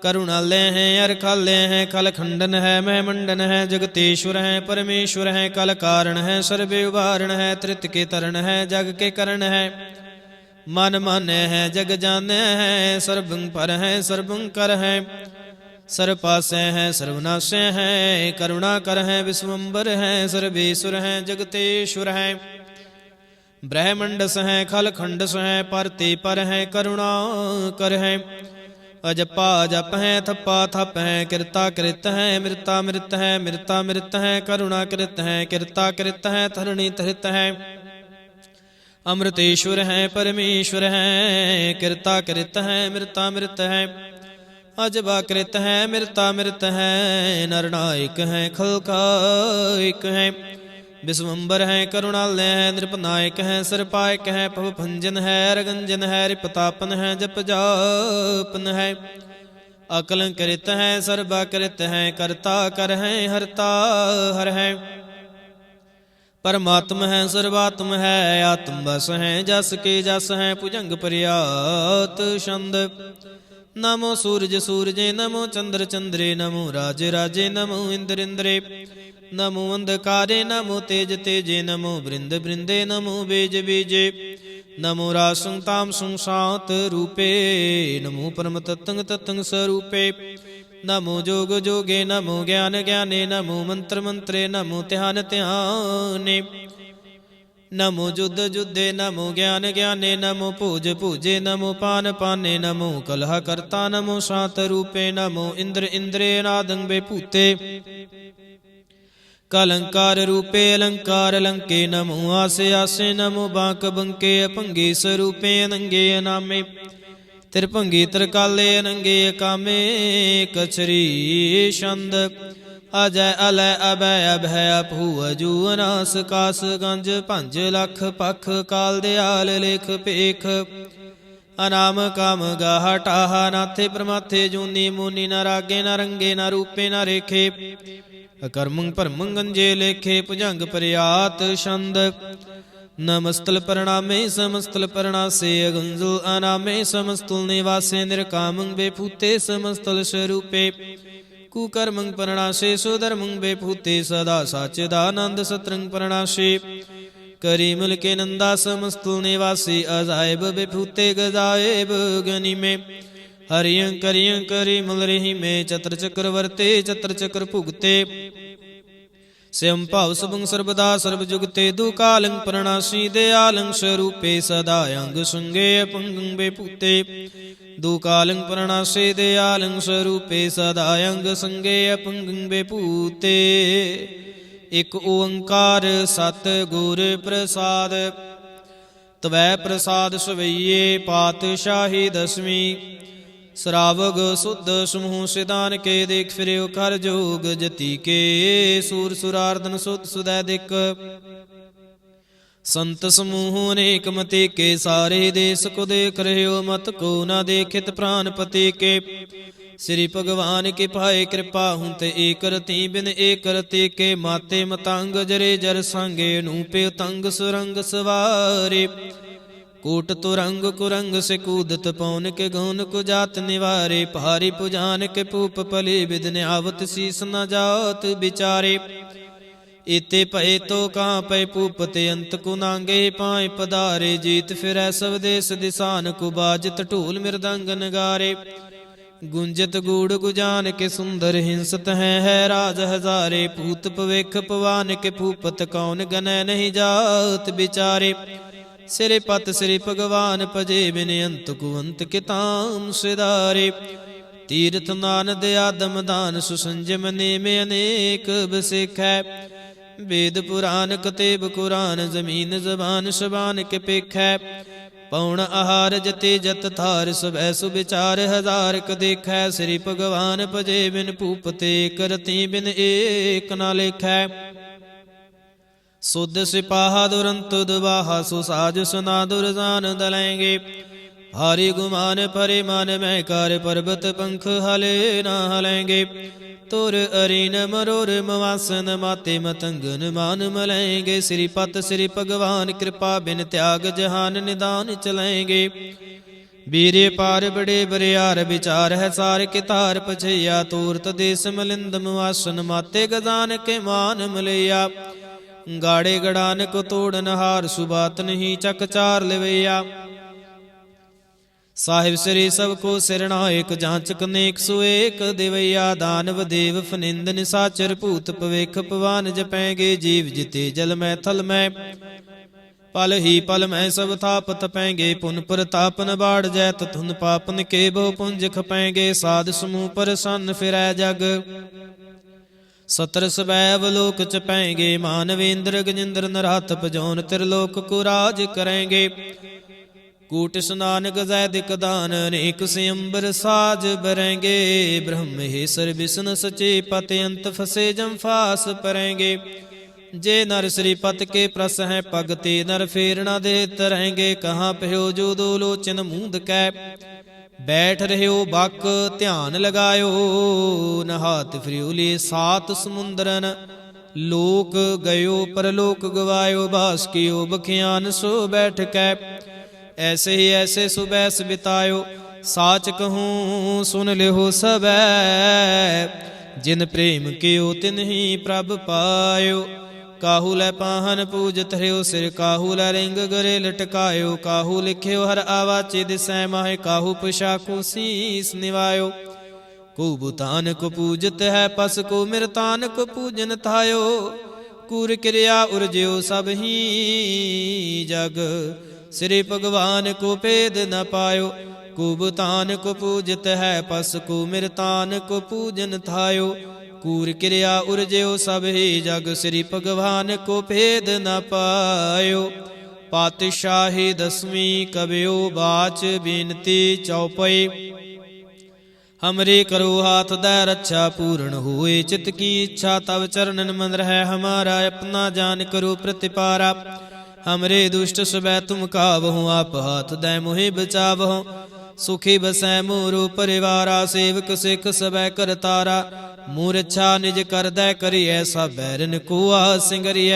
Speaker 1: करुणालय है अर खालय है, खल खंडन है मह मंडन है। जगतेश्वर है परमेश्वर है, कल कारण है सर्वे उबारण है। त्रित के तरण है जग के करण है, मन माने है जग जाने है। सर्वं पर है सर्वं कर है, सर्वपासे है सर्वनाशे है। करुणा कर है विश्वम्बर है, सर्वेश्वर है जगतेश्वर है। ब्रह्मंडस है खल खंडस है, परते पर है करुणा कर है। ਅਜਪਾ ਜਪ ਹੈ ਥੱਪਾ ਥਪ ਹੈ ਕਿਰਤਾ ਕਿਰਤ ਹੈ ਮਿਰਤਾ ਮਿਰਤ ਹੈ ਮਿਰਤਾ ਮਿਰਤ ਹੈ ਕਰੁਣਾ ਕਿਰਤ ਹੈ ਕਿਰਤਾ ਕਿਰਤ ਹੈ ਧਰਣੀ ਧਰਿਤ ਹੈ ਅੰਮ੍ਰਿਤੇਸ਼ਵਰ ਹੈ ਪਰਮੇਸ਼ਵਰ ਹੈ ਕਿਰਤਾ ਕਿਰਤ ਹੈ ਮਿਰਤਾ ਮਿਰਤ ਹੈ ਅਜਬਾ ਕ੍ਰਿਤ ਹੈ ਮਿਰਤਾ ਮਿਰਤ ਹੈ ਨਰਨਾਇਕ ਹੈ ਖਲਕਾਇਕ ਹੈ ਵਿਸਵੰਬਰ ਹੈ ਕਰੁਣਾਲਯ ਹੈ ਨਿਰਪਨਾਇਕ ਹੈ ਸਰਪਾਇਕ ਹੈ ਭਵ ਭੰਜਨ ਹੈ ਰਗੰਜਨ ਹੈ ਰਿਪਤਾਪਨ ਹੈ ਜਪ ਜਾਪਨ ਹੈ ਅਕਲੰਕ੍ਰਿਤ ਹੈ ਸਰਬਾਕ੍ਰਿਤ ਹੈ ਕਰਤਾ ਕਰ ਹੈ ਹਰਤਾ ਹਰ ਹੈ ਪਰਮਾਤਮ ਹੈ ਸਰਵਾਤਮ ਹੈ ਆਤਮ ਬਸ ਹੈ ਜਸ ਕੇ ਜਸ ਹੈ ਭੁਜੰਗ ਪ੍ਰਿਆਤ ਛੰਦ ਨਮੋ ਸੂਰਜ ਸੂਰਜੇ ਨਮੋ ਚੰਦਰ ਚੰਦਰੇ ਨਮੋ ਰਾਜੇ ਰਾਜੇ ਨਮੋ ਇੰਦਰ ਇੰਦਰੇ ਨਮੋ ਅੰਧਕਾਰੇ ਨਮੋ ਤੇਜ ਤੇਜੇ ਨਮੋ ਬ੍ਰਿੰਦ ਬ੍ਰਿੰਦੇ ਨਮੋ ਬੀਜ ਬੀਜੇ ਨਮੋ ਰਾਸੁੰ ਤਾਮਸੁੰ ਸਾਤ ਰੂਪੇ ਨਮੋ ਪਰਮ ਤਤੰਗ ਤਤੰਗ ਸਰੂਪੇ ਨਮੋ ਜੋਗ ਜੋਗੇ ਨਮੋ ਗਿਆਨ ਗਿਆਨੇ ਨਮੋ ਮੰਤਰ ਮੰਤਰੇ ਨਮੋ ਧਿਆਨ ਧਿਆਨੇ ਨਮੋ ਜੁਦ ਜੁਦੇ ਨਮੋ ਗਿਆਨ ਗਿਆਨੇ ਨਮੋ ਭੋਜ ਭੋਜੇ ਨਮੋ ਪਾਨ ਪਾਨੇ ਨਮੋ ਕਲਹ ਕਰਤਾ ਨਮੋ ਸਾਤ ਰੂਪੇ ਨਮੋ ਇੰਦਰ ਇੰਦਰੇ ਨਾਦੰ ਬੇਭੂਤੇ ਕਲੰਕਾਰ ਰੂਪੇ ਅਲੰਕਾਰ ਅਲੰਕੇ ਨਮੋ ਆਸੇ ਆਸੇ ਨਮੋ ਬਾਂਕ ਬੰਕੇ ਅਭੰਗੇ ਸਰੂਪੇ ਅਨੰਗੇ ਅਨਾਮੇ ਤਿਰਭੰਗੀ ਤਰਕਾਲੇ ਅਨੰਗੇ ਅਕਾਮੇ ਕਛਰੀ ਛੰਦ ਅਜੈ ਅਲੈ ਅਬੈ ਅਭੈ ਅਭੂ ਅਜੂ ਅਨਾਸ ਕਾਸ ਗੰਜ ਭੰਜ ਲਖ ਪਖ ਕਾਲ ਦਿਆਲ ਲੇਖ ਭੇਖ ਅਨਾਮ ਕਾਮ ਗਾਹ ਟਾਹ ਨਾਥੇ ਪ੍ਰਮਾਥੇ ਜੂਨੀ ਮੂਨੀ ਨ ਰਾਗੇ ਨ ਰੰਗੇ ਨ ਰੂਪੇ ਨ ਰੇਖੇ ਅਕਰਮੰ ਭਰਮੰ ਗੰਜੇ ਲੇਖੇ ਭੁਜੰਗ ਪ੍ਰਿਆਤ ਛੰਦ ਨਮਸਤਲ ਪ੍ਰਣਾਮੇ ਸਮਸਤਲ ਪ੍ਰਣਾਸੇ ਅਗੰਜੁ ਅਨਾਮੇ ਸਮਸਤੁਲ ਨਿਵਾਸੇ ਨਿਰਕਾਮੰ ਬੇਭੂਤੇ ਸਮਸਤਲ ਸਰੂਪੇ ਕੁਕਰਮੰ ਪ੍ਰਣਾਸੇ ਸੁਧਰਮੰ ਬੇਭੂਤੇ ਸਦਾ ਸਾਚਿਦਾਨੰਦ ਸਤਰੰਗ ਪ੍ਰਣਾਸੇ ਕਰੀ ਮਿਲ ਕੇ ਨੰਦਾ ਸਮਸਤੁਲ ਨਿਵਾਸੀ ਅਜਾਇਬ ਬੇਭੂਤੇ ਗਜਾਇਬ ਗਨੀਮੇ ਹਰਿਯੰ ਕਰਿਯੰ ਕਰੀ ਮਲ ਰਹੀ ਮੇ ਚਤਰ ਚੱਕਰ ਵਰਤੇ ਚਤਰ ਚੱਕਰ ਭੁਗਤੇ ਸਿਮ ਭਾਵ ਸਭੰ ਸਰਬਦਾ ਸਰਬ ਜੁਗਤੇ ਦੁਕਾਲੰ ਪ੍ਰਣਾਸੀ ਦਿਆਲੰ ਸਰੂਪੇ ਸਦਾ ਅੰਗ ਸੰਗੇ ਅਪੰਗੰ ਬੇਭੂਤੇ ਦੁਕਾਲੰ ਪ੍ਰਣਾਸੇ ਦਿਆਲੰ ਸਰੂਪੇ ਸਦਾ ਅੰਗ ਸੰਗੇ ਅਪੰਗੰ ਬੇਭੂਤੇ ਇਕ ਓੰਕਾਰ ਸਤ ਗੁਰ ਪ੍ਰਸਾਦ ਤਵੈ ਪ੍ਰਸਾਦ ਸਵਈਏ ਪਾਤਸ਼ਾਹੀ ਦਸਵੀਂ ਸਰਾਵਗ ਸੁਧ ਸਮੂਹ ਸਿਦਾਨ ਕੇ ਦੇਖ ਫਿਰਿਓ ਕਰ ਜੋਗ ਜਤੀ ਕੇ ਸੂਰ ਸੁਰਾਰਦਨ ਸੁਧ ਸੁਦੈ ਦਿਕ ਸੰਤ ਸਮੂਹ ਅਨੇਕ ਮਤੇ ਕੇ ਸਾਰੇ ਦੇਸ ਕੋ ਦੇਖ ਰਹਿਓ ਮਤ ਕੋ ਨਾ ਦੇਖਿਤ ਪ੍ਰਾਨ ਪਤੀ ਕੇ ਸ੍ਰੀ ਭਗਵਾਨ ਕੇ ਪਾਏ ਕਿਰਪਾ ਹੁੰ ਤੇ ਏਕ ਰਤੀ ਬਿਨ ਏਕ ਰਤੀ ਕੇ ਮਾਤੇ ਮਤੰਗ ਜਰੇ ਜਰ ਸੰਗੇ ਨੂੰ ਪੇ ਤੰਗ ਸੁਰੰਗ ਸਵਾਰੇ ਕੋਟ ਤੁਰੰਗ ਕੁਰੰਗ ਸੇ ਕੂਦਤ ਪੌਨ ਕੇ ਗੌਨ ਕੋ ਜਾਤ ਨਿਵਾਰੇ ਭਾਰੀ ਪੁਜਾਨ ਕੇ ਪੂਪ ਪਲੇ ਵਿਦਨ ਆਵਤ ਸੀਸ ਨ ਜਾਤ ਵਿਚਾਰੇ ਇਤੇ ਭਏ ਤੋ ਕਾਂ ਪੈ ਪੂਪ ਤੇ ਅੰਤ ਕੋ ਨਾਂਗੇ ਪਾਏ ਪਧਾਰੇ ਜੀਤ ਫਿਰੈ ਸਭ ਦੇਸ ਦਿਸਾਨ ਕੋ ਬਾਜਤ ਢੋਲ ਮਿਰਦੰਗ ਨਗਾਰੇ ਗੁੰਜਤ ਗੂੜ ਗੁਜਾਨ ਕੇ ਸੁੰਦਰ ਹਿੰਸਤ ਹੈ ਰਾਜ ਹਜ਼ਾਰੇ ਭੂਤ ਭਵਿਖ ਪਵਾਨ ਕੇ ਭੂਪਤ ਕੌਣ ਗਨੈ ਨਹੀਂ ਜਾਤ ਵਿਚਾਰੇ ਸਿਰੇ ਪਤ ਸ੍ਰੀ ਭਗਵਾਨ ਭਜੇ ਬਿਨ ਅੰਤ ਕੋ ਅੰਤ ਕੇ ਤਾਮ ਸਿਦਾਰੇ ਤੀਰਥ ਨਾਨਦ ਆਦਮ ਦਾਨ ਸੁਸੰਜਮ ਨੇਮੇ ਅਨੇਕ ਬਸਿਖੈ ਵੇਦ ਪੁਰਾਨ ਕਤੇਬ ਕੁਰਾਨ ਜ਼ਮੀਨ ਜ਼ਬਾਨ ਸ਼ਬਾਨ ਕੇ ਪੇਖੈ ਪਉਣ ਆਹਾਰ ਜਤੇ ਜਤ ਥਾਰ ਸਭੈ ਸੁਵਿਚਾਰ ਹਜ਼ਾਰ ਕ ਦੇਖੈ ਸ੍ਰੀ ਭਗਵਾਨ ਭਜੇ ਬਿਨ ਭੂਪਤੇ ਕਰਤੀ ਬਿਨ ਏਕ ਨਾ ਲੇਖੈ ਸੁਧ ਸਿਪਾਹਾ ਦੁਰੰਤ ਦੁਬਾਹਾ ਸੁਸਾਜ ਸੁਨਾ ਦੁਰਜਾਨ ਦਲੈਂਗੇ ਹਾਰੀ ਗੁਮਾਨ ਪਰੇ ਮਨ ਮੈਂ ਕਰ ਪਰਬਤ ਪੰਖ ਹਲੇ ਨਾ ਹਲੈਂਗੇ ਤੁਰ ਅਰੀਨ ਮਰੋਰ ਮਵਾਸਨ ਮਾਤੇ ਮਤੰਗਨ ਮਾਨ ਮਲੈਂਗੇ ਸ੍ਰੀ ਪਤ ਸ੍ਰੀ ਭਗਵਾਨ ਕਿਰਪਾ ਬਿਨ ਤਿਆਗ ਜਹਾਨ ਨਿਦਾਨ ਚਲੈਂਗੇ ਵੀਰੇ ਪਾਰ ਬੜੇ ਬਰਿਆਰ ਵਿਚਾਰ ਹੈ ਸਾਰ ਕੇ ਤਾਰ ਪਛਈਆ ਤੂਰਤ ਦੇਸ ਮਲਿੰਦ ਮਵਾਸਨ ਮਾਤੇ ਗਜ਼ਾਨ ਕੇ ਮਾਨ ਮਲਈਆ ਗਾੜੇ ਗੜਾਨ ਕੋ ਤੋੜਨ ਹਾਰ ਸੁਬਾਤ ਨਹੀਂ ਚੱਕ ਚਾਰ ਲਵਈਆ ਸਾਹਿਬ ਸ੍ਰੀ ਸਭ ਕੋ ਸਿਰਨਾਇਕ ਜਾਂਚਕ ਨੇਕ ਸੋ ਏਕ ਦੇਵਈਆ ਦਾਨਵ ਦੇਵ ਫਨਿੰਦ ਨਿਸਾਚਰ ਭੂਤ ਭਵਿਖ ਭਵਾਨ ਜਪੈਂਗੇ ਜੀਵ ਜਿਤੇ ਜਲ ਮੈਂ ਥਲ ਮੈਂ पल ही पल मैं सब थाप तपेंगे, पुन प्रतापन बाढ़ जैत धुन पापन के बहु पुंज खपेंगे। साध समूह पर सन फिरै जग, सतर सबैव लोक चपेंगे। मानवेंद्र गजेंद्र नरात पजौन, त्रिलोक को राज करेंगे। कूट स्नान गजैदिक दान, अनेक से अंबर साज बरेंगे। ब्रह्म हे सर विष्णु सचे पति, अंत फसे जम फास परेंगे। जे नर श्रीपत के प्रस हैं पग, ते नर फेर न दे तरेंगे। कहाँ पहो जो दो लोचन मूंद कै, बैठ रहे हो बक ध्यान लगायो। नहात फ्रियोले सात समुंदरन, लोक गयो परलोक गवायो। बास कियो बखियान सो बैठ कै, ऐसे ही ऐसे सुबैस बितायो। साच कहूँ सुन लिहो सबै, जिन प्रेम कियो तिन ही प्रभ पायो। काहू लै पाहन पूजत हरियो सिर, काहू लै रिंग गरे लटकायो। काहू लिखियो हर आवाचे दिसै माहे, काहू पुशाकू शीस निवायो। को बुतान को पूजत है पस, को मिरतान को पूजन थायो। कूर क्रिया उर्ज्यो सब ही जग, श्री भगवान को भेद न पायो। कुबतान को पूजत है पस, को मिरतान को पूजन थायो। कूर क्रिया उर्ज्यो सब ही जग, श्री भगवान को भेद न पायो। पातशाही दसवीं कबियो बाच, बिनती चौपई हमरे करो हाथ दै रक्षा। पूर्ण हुए चित्त की इच्छा, तब चरणन मन रहे हमारा। अपना जान करो प्रतिपारा, हमरे दुष्ट सबै तुम कावहो। आप हाथ दै मोहि बचावहो, सुखी बसै मोरो परिवारा। सेवक सिख सबै कर तारा, मूर इच्छा निज कर दै करिय। सब बैरन को सिंगरिय,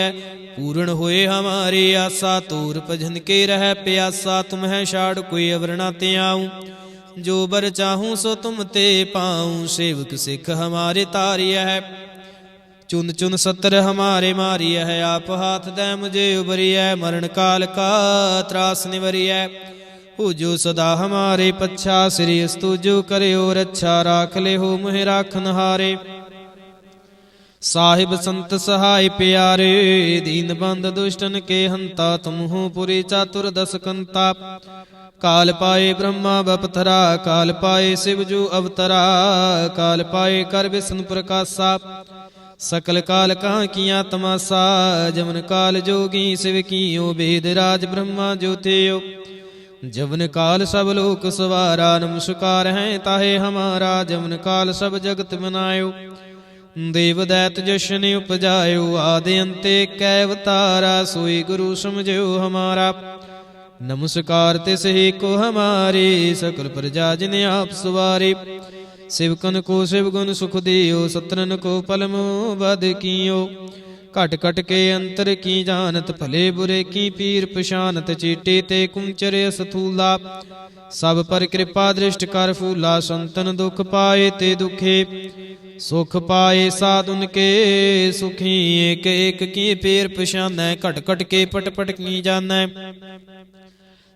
Speaker 1: पूर्ण होए हमारी आशा। तूर भजन के रह प्यासा, तुम्हें छाड़ कोई अवर न त्याऊं। जो बर चाहूं सो तुम ते पाऊं, सेवक सिख हमारे तारिय है। चुन चुन सत्र हमारे मारिय है, आप हाथ दै मुझे उबरिय। मरण काल का त्रास निवरिय, हो जो सदा हमारे पच्छा। श्री अस्तु जो करियो रक्षा, राख ले हो मुहे राखन हारे। साहिब संत सहाय प्यारे, दीन बंद दुष्टन के हंता। तुम हो पुरी चातुर दस कंता, काल पाए ब्रह्मा बपथरा। काल पाए शिव जो अवतरा, काल पाए कर विष्णु प्रकाशा। सकल काल कहाँ किया तमाशा, जमन काल जोगी शिव कियो। वेद राज ब्रह्मा जो थियो, जवन काल सब लोक सवारा। नमस्कार है ताहे हमारा, जवन काल सब जगत बनायो। देव दैत जशन उपजायो, आदि अंते कै अवतारा। सोई गुरु समझो हमारा, नमस्कार तिस ही को हमारे। सकल प्रजा जिन आप सवारे, शिवकन को शिव गुण सुख दियो। सत्रन को पलमो बद कियो, घट घट के अंतर की जानत। भले बुरे की पीर पशानत, चीटे ते कुंचर सथूला। सब पर कृपा दृष्ट कर फूला, संतन दुख पाए ते दुखे। सुख पाए साधुन के सुखी, एक एक की पीर पशानै। घट घट के पट पट की जानै,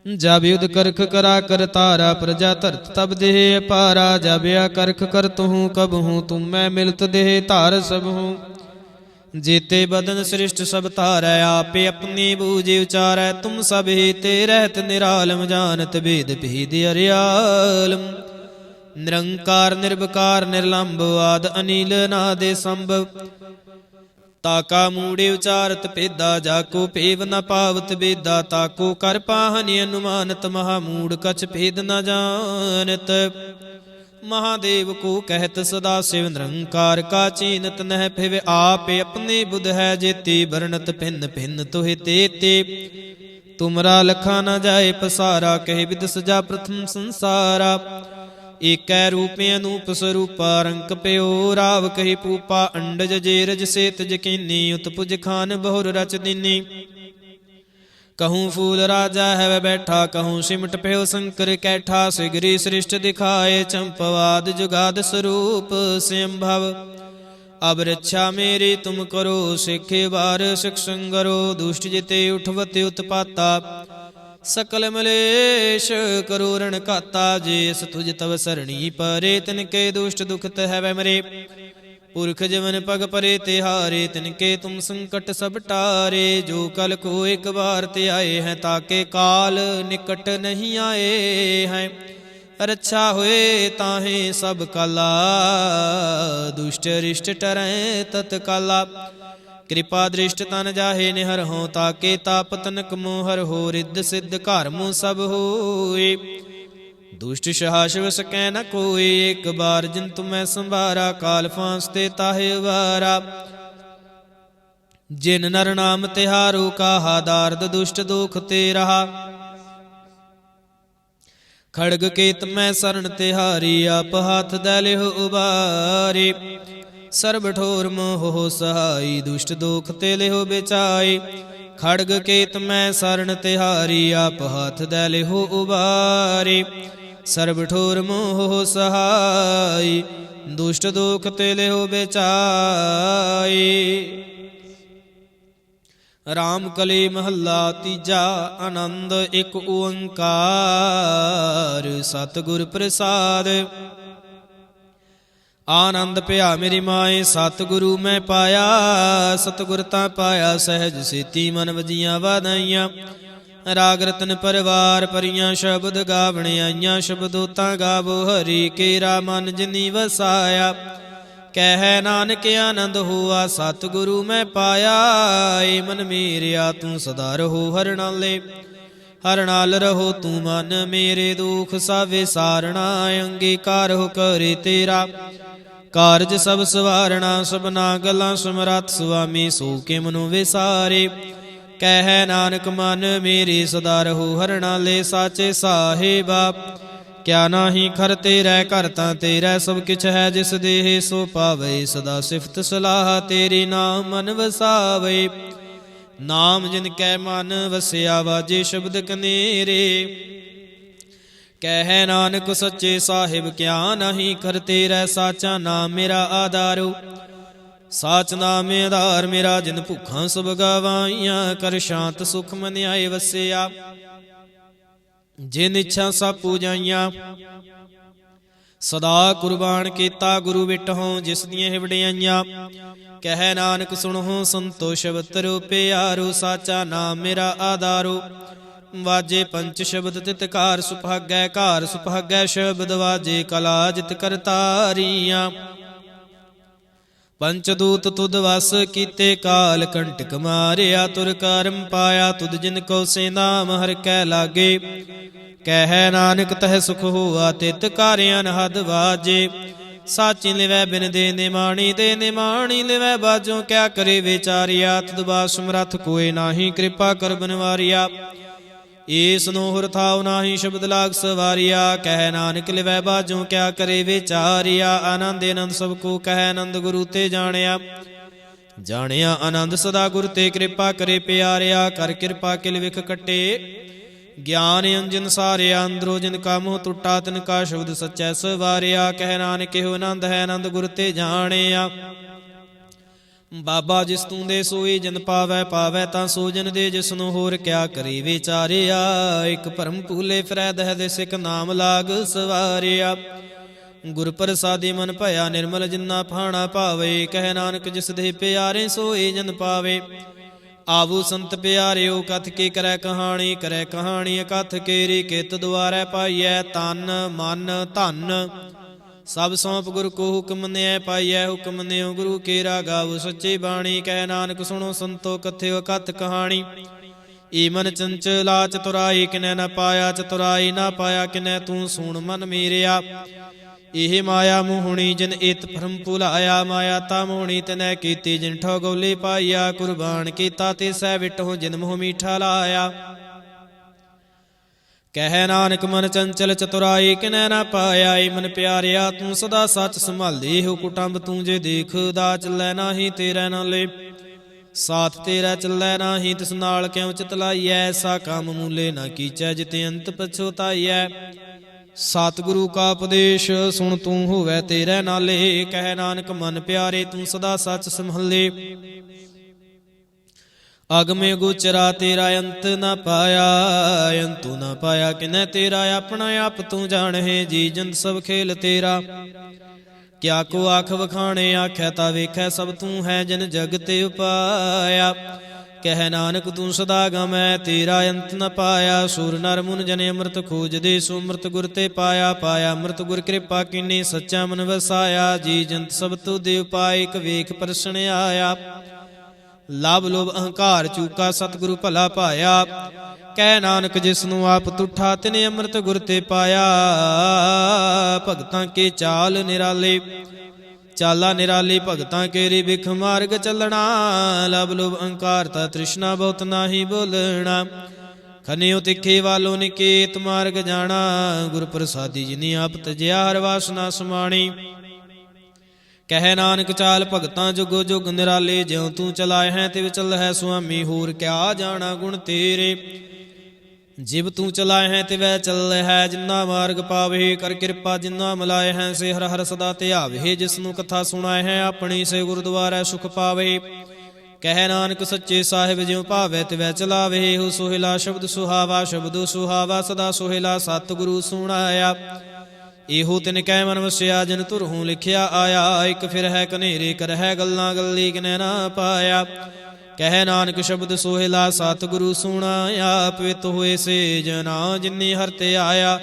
Speaker 1: जब युद्ध करख करा कर तारा। प्रजा धरत तब देह अपारा, जब या करख करत हूँ कब हूँ। तुम मैं मिलत देह धार सब हूँ। जेते बदन सृष्ट सब तारै, आपे अपनी बूझ उचारै। तुम सब ही ते रहत निरालम, जानत भेद भेद अरियालम। निरंकार निर्विकार निर्लंब, आद अनिल नादे संभव। ताका मूढ़े उचारत भेदा, जाको पेव न पावत बेदा। ताको कर पाहनि अनुमानत, महामूढ़ कछ भेद न जानत। महादेव को कहत सदा शिव, निरंकार का चीनत नह फिव। आप अपने बुध है जेते, वर्णत भिन्न भिन्न तुहि तेते। तुमरा लखा न जाए पसारा, कहे विद सजा प्रथम संसारा। एकै रूप अनूप स्वरूपा, रंक प्यो राव कही पूपा। अंडज जेरज सेत जकीनी, उत्पुज खान बहुर रच दीनी। कहूँ फूल राजा है बैठा, कहूँ सिमट प्यो शंकर कैठा। सिगरी सृष्ट दिखाए चंपवाद, जुगाद स्वरूप स्वयंभव। अब रक्षा मेरी तुम करो, सिखे बार सिख संगरो। दुष्ट जिते उठवते उत्पाता, सकल मलेश करो रण काता। जेस तुझ तव सरणी परे, तिनके दुष्ट दुखत है मरे। पुरख जीवन पग परे तिहारे, तिनके तुम संकट सब टारे। जो कल को एक बार ते आए हैं, ताके काल निकट नहीं आए हैं। रक्षा हुए ताहे सब काला, दुष्ट रिष्ट टरै तत्काला। कृपा दृष्ट तन जाहे निहर हो, ताके ताप तनक मोहर हो। रिद्ध सिद्ध घर मुँह सब होए, दुष्ट सहाशिव सकै न कोई। एक बार जिन तुम्हें संभारा, काल फांसते ताहे वारा। जिन नर नाम तिहारो, काहा दार्द दुष्ट दोख ते रहा। खड़ग केत मैं शरण तिहारी, आप हाथ दे लिहो उबारी। सर्ब ठोर मोह सहाई, दुष्ट दोख ते लिहो बिचाई। खड़ग केत मैं शरण तिहारी, आप हाथ दे लिहो उबारी। सर्ब ठोर मोह सहाई, दुष्ट दोख ते लिहो बिचाई। राम कली महला तीजा, आनंद एक ओंकार। सतगुर प्रसाद आनंद भया मेरी माए, सतगुरु मैं पाया। सतगुर ता पाया सहज सेती, मन वजियां वाधाइयां। राग रतन परवार परियां, शब्द गावण आईयां। शब्दों ता गावो हरि, केरा मन जिनी वसाया। कह नानक आनंद हुआ, सतगुरु मैं पाया। ए मन मेरिया तू सदा रहो हर नाले, हर नाल रहो तू मन मेरे। दुख सावे सारना, अंगीकार हो करे तेरा। कारज सब सवारना, सबना गलां समरथ सुआमी। सो के मनु विसारे, कह नानक मन मेरी सदा रहो हर नाले। साचे साहिबा क्या नाही खर तेरै, घर तां तेरै सब किछ है। जिस देह सो पावे, सदा सिफत सलाह तेरी। नाम मन वसावे, नाम जिन कै मन वसिया। वाजे शब्द कनेरे, कह नानक सच्चे साहिब क्या नहीं खर तेरै। साचा नाम मेरा आधारो, साच नाम आधार मेरा। जिन भुखां सब गवाइयां, कर शांत सुख मन आए वसिया। जिन इच्छा सब पूजाइयां, सदा कुर्बान कीता गुरु विटहों। जिस दियां हिवड़ियाइयां, कह नानक सुनहो संतो शब्द प्यारो। साचा नाम मेरा आधारो, वाजे पंच शब्द तित कार। सुभागै कार सुभागै शब्द, वाजे कला जित करतारियां। पंचदूत तुद वस कीते, काल कंटक मारिया। तुर करम पाया तुद, जिन को से नाम हर कै लागे। कह नानक तह सुख हुआ, तित कारियां हद वाजे। साची लिवै बिन दे निमाणी, दे निमाणी लिवै बाजों। क्या करे विचारिया, तुद बास समरथ कोई नाही। कृपा कर बनवारिया, ईस नोहर थाव नाही। शब्द लाग सवारिया, कह नानक लिवै बाजों। क्या करे विचारिया, आनंद आनंद सबको कह। आनंद गुरु ते जानिया, जानिया आनंद सदा गुरु ते। कृपा करे प्यारिया, कर कृपा किल विख कटे। ज्ञान अंजन सारिया, अंदरो जिन का मोह टुटा। तिनका शब्द सच्चै सवारिया, कह नानक एहो आनंद है। आनंद गुरु ते जानिया, बाबा जिस तू दे सोई जन पावै। पावै तां सो जन दे, जिसनों होर क्या करी विचारिया। एक भरम भूले फिरै दह दिस, एक नाम लाग सवारिया। गुर प्रसादी मन भया निर्मल, जिन्ना फाणा पावे। कह नानक जिस दे प्यारे, सोई जन पावे। आवू संत प्यारिओ, कथ के करै कहानी। करै कहानी कथ केरी, कित द्वारै पाइयै। तन मन धन सब सौंप गुर को हुक्म न्याय। पाइयै हुक्म न्यो गुरु केरा, गावो सच्ची बाणी। कह नानक सुनो संतो कथ्यो कथ कहानी। ईमन चंचला चतुराई, किनै न पाया चतुराई। ना पाया किनै तू सुन मन मेरिया। एह माया मोहनी, जिन इत भरम भुलाया। माया ता मोहनी तिनै कीती, जिन ठगौली पाइया। कुर्बान कीता तिसै विटहो, जिन मोह मीठा लाया। कह नानक मन चंचल चतुराई, किनै ना पाया। मन प्यारिया तू सदा सच संभाली हो। कुटुंब तू जे देखदा, चलै नाही तेरै नाले। साथ तेरा चलै नाही, तिस नाल क्यों चितलाइयै। ऐसा काम मूले ना कीचै, जिते अंत पछोताइयै। सतगुरु का उपदेश सुन तू होवै तेरै नाले। कह नानक मन प्यारे तू सदा सच संभाले। अगमे गोचरा तेरा अंत न पाया। अंतु न पाया किनै तेरा, अपना आप तू जान है। जी जंत सब खेल तेरा। ਕਿਆ ਕੋ ਆਖ ਵਖਾਣੇ, ਆਖਿਆ ਤਾ ਵੇਖੈ ਸਭ ਤੂੰ ਹੈ ਜਿਨ ਜਗ ਤੇ ਉਪਾਇਆ। ਕਹਿ ਨਾਨਕ ਤੂੰ ਸਦਾ ਗਮੈ, ਤੇਰਾ ਅੰਤ ਨ ਪਾਇਆ। ਸੂਰ ਨਰ ਮੁਨ ਜਨ ਅੰਮ੍ਰਿਤ ਖੋਜਦੇ, ਸੋ ਅੰਮ੍ਰਿਤ ਗੁਰ ਤੇ ਪਾਇਆ। ਪਾਇਆ ਅੰਮ੍ਰਿਤ ਗੁਰ ਕਿਰਪਾ ਕੀਨੀ, ਸੱਚਾ ਮਨ ਵਸਾਇਆ। ਜੀ ਜੰਤ ਸਭ ਤੂ ਦੇ ਉਪਾਏ, ਇਕ ਵੇਖ ਪ੍ਰਸਣ ਆਇਆ। ਲਭ ਲੋਭ ਅਹੰਕਾਰ ਚੂਕਾ, ਸਤਿਗੁਰੂ ਭਲਾ ਪਾਇਆ। ਕਹਿ ਨਾਨਕ ਜਿਸਨੂੰ ਆਪ ਤੁਠਾ, ਤਿਨੇ ਅੰਮ੍ਰਿਤ ਗੁਰ ਤੇ ਪਾਇਆ। ਭਗਤਾਂ ਕੇ ਚਾਲ ਨਿਰਾਲੇ, ਚਾਲਾ ਨਿਰਾਲੀ ਭਗਤਾਂ ਕੇਰੀ, ਬਿਖ ਮਾਰਗ ਚੱਲਣਾ। ਲਭ ਲੋਭ ਅਹੰਕਾਰ ਤਾ ਤ੍ਰਿਸ਼ਨਾ, ਬਹੁਤ ਨਾਹੀ ਬੋਲਣਾ। ਖਨਿਓ ਤਿੱਖੇ ਵਾਲੋ ਨਿਕੇਤ, ਮਾਰਗ ਜਾਣਾ। ਗੁਰ ਪ੍ਰਸਾਦੀ ਜਿਨੀ ਆਪ ਤਜਿਆ, ਹਰ ਵਾਸਨਾ ਸਮਾਣੀ। ਕਹਿ ਨਾਨਕ ਚਾਲ ਭਗਤਾਂ ਜੁਗੋ ਜੁਗ ਨਿਰਾਲੇ, ਜਿਉ ਤੂੰ ਚਲਾਏ ਹੈ ਤਿਵ ਚੱਲ ਹੈ ਸੁਆਮੀ। ਹੋਰ ਕਿਆ ਜਾਣਾ ਗੁਣ ਤੇਰੇ, ਜਿਵ ਤੂੰ ਚਲਾਏ ਹੈ ਤਿਵੈ ਚੱਲ ਹੈ। ਜਿਨਾ ਮਾਰਗ ਪਾਵੇ ਕਰ ਕਿਰਪਾ, ਜਿਨਾ ਮਿਲਾਏ ਹੈ ਸੇ ਹਰ ਹਰ ਸਦਾ ਧਿਆਵੇ। ਜਿਸਨੂੰ ਕਥਾ ਸੁਣਾਏ ਹੈ ਆਪਣੀ, ਸੇ ਗੁਰਦੁਆਰੇ ਸੁਖ ਪਾਵੇ। ਕਹਿ ਨਾਨਕ ਸੱਚੇ ਸਾਹਿਬ ਜਿਉ ਭਾਵੈ ਤਿਵੈ ਚਲਾਵੇ। ਹੋ ਸੋਹਿਲਾ ਸ਼ਬਦ ਸੁਹਾਵਾ, ਸ਼ਬਦੋ ਸੁਹਾਵਾ ਸਦਾ ਸੋਹਿਲਾ। ਸਤਿਗੁਰੂ ਸੁਣਾਇਆ ਇਹੋ ਤਿਨ ਕਹਿ ਮਨ ਵਸਿਆ, ਜਿਨ ਧੁਰਹੂ ਲਿਖਿਆ ਆਇਆ। ਇੱਕ ਫਿਰ ਹੈ ਕਨੇਰੇ ਕਰਹਿ ਗੱਲਾਂ, ਗੱਲੀ ਕਿਨੈ ਨਾ ਪਾਇਆ। ਕਹਿ ਨਾਨਕ ਸ਼ਬਦ ਸੋਹਿਲਾ, ਸਤਿਗੁਰੂ ਸੁਣਾਇਆ। ਪਵਿੱਤ ਹੋਏ ਸੇ ਜਨਾ, ਜਿਨੀ ਹਰਿ ਧਿਆਇਆ।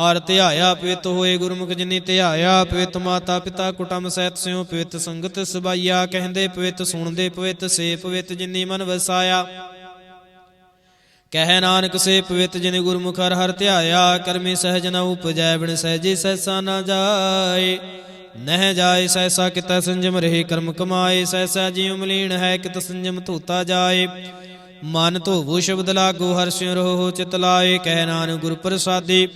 Speaker 1: ਹਰਿ ਧਿਆਇਆ ਪਵਿੱਤ ਹੋਏ, ਗੁਰਮੁਖ ਜਿਨੀ ਧਿਆਇਆ। ਪਵਿੱਤ ਮਾਤਾ ਪਿਤਾ ਕੁਟੁੰਬ ਸਹਿਤ ਸਿਉ, ਪਵਿੱਤ ਸੰਗਤ ਸਬਾਈਆ। ਕਹਿੰਦੇ ਪਵਿੱਤ ਸੁਣਦੇ ਪਵਿੱਤ, ਸੇ ਪਵਿੱਤ ਜਿਨੀ ਮਨ ਵਸਾਇਆ। ਕਹਿ ਨਾਨਕ ਸੇ ਪਵਿੱਤ ਜਿਨ ਗੁਰਮੁਖ ਹਰਿ ਹਰਿ ਧਿਆਇਆ। ਕਰਮੀ ਸਹਿਜ ਨ ਉਪਜੈ, ਬਿਨ ਸਹਿਜੇ ਸਹਿਸਾ ਨ ਜਾਏ। ਨਹਿ ਜਾਏ ਸਹਿਸਾ ਕਿਤੈ ਸੰਜਮ ਰਹੇ, ਕਰਮ ਕਮਾਏ। ਸਹਿਸਾ ਜਿਉ ਮਲੀਨ ਹੈ, ਕਿਤ ਸੰਜਮ ਧੋਤਾ ਜਾਏ। ਮਨ ਧੋਵੋ ਸ਼ਬਦ ਲਾਗੋ, ਹਰਿ ਸਿਉ ਰਹੋ ਚਿਤ ਲਾਏ। ਕਹਿ ਨਾਨਕ ਗੁਰ ਪ੍ਰਸਾਦੀ,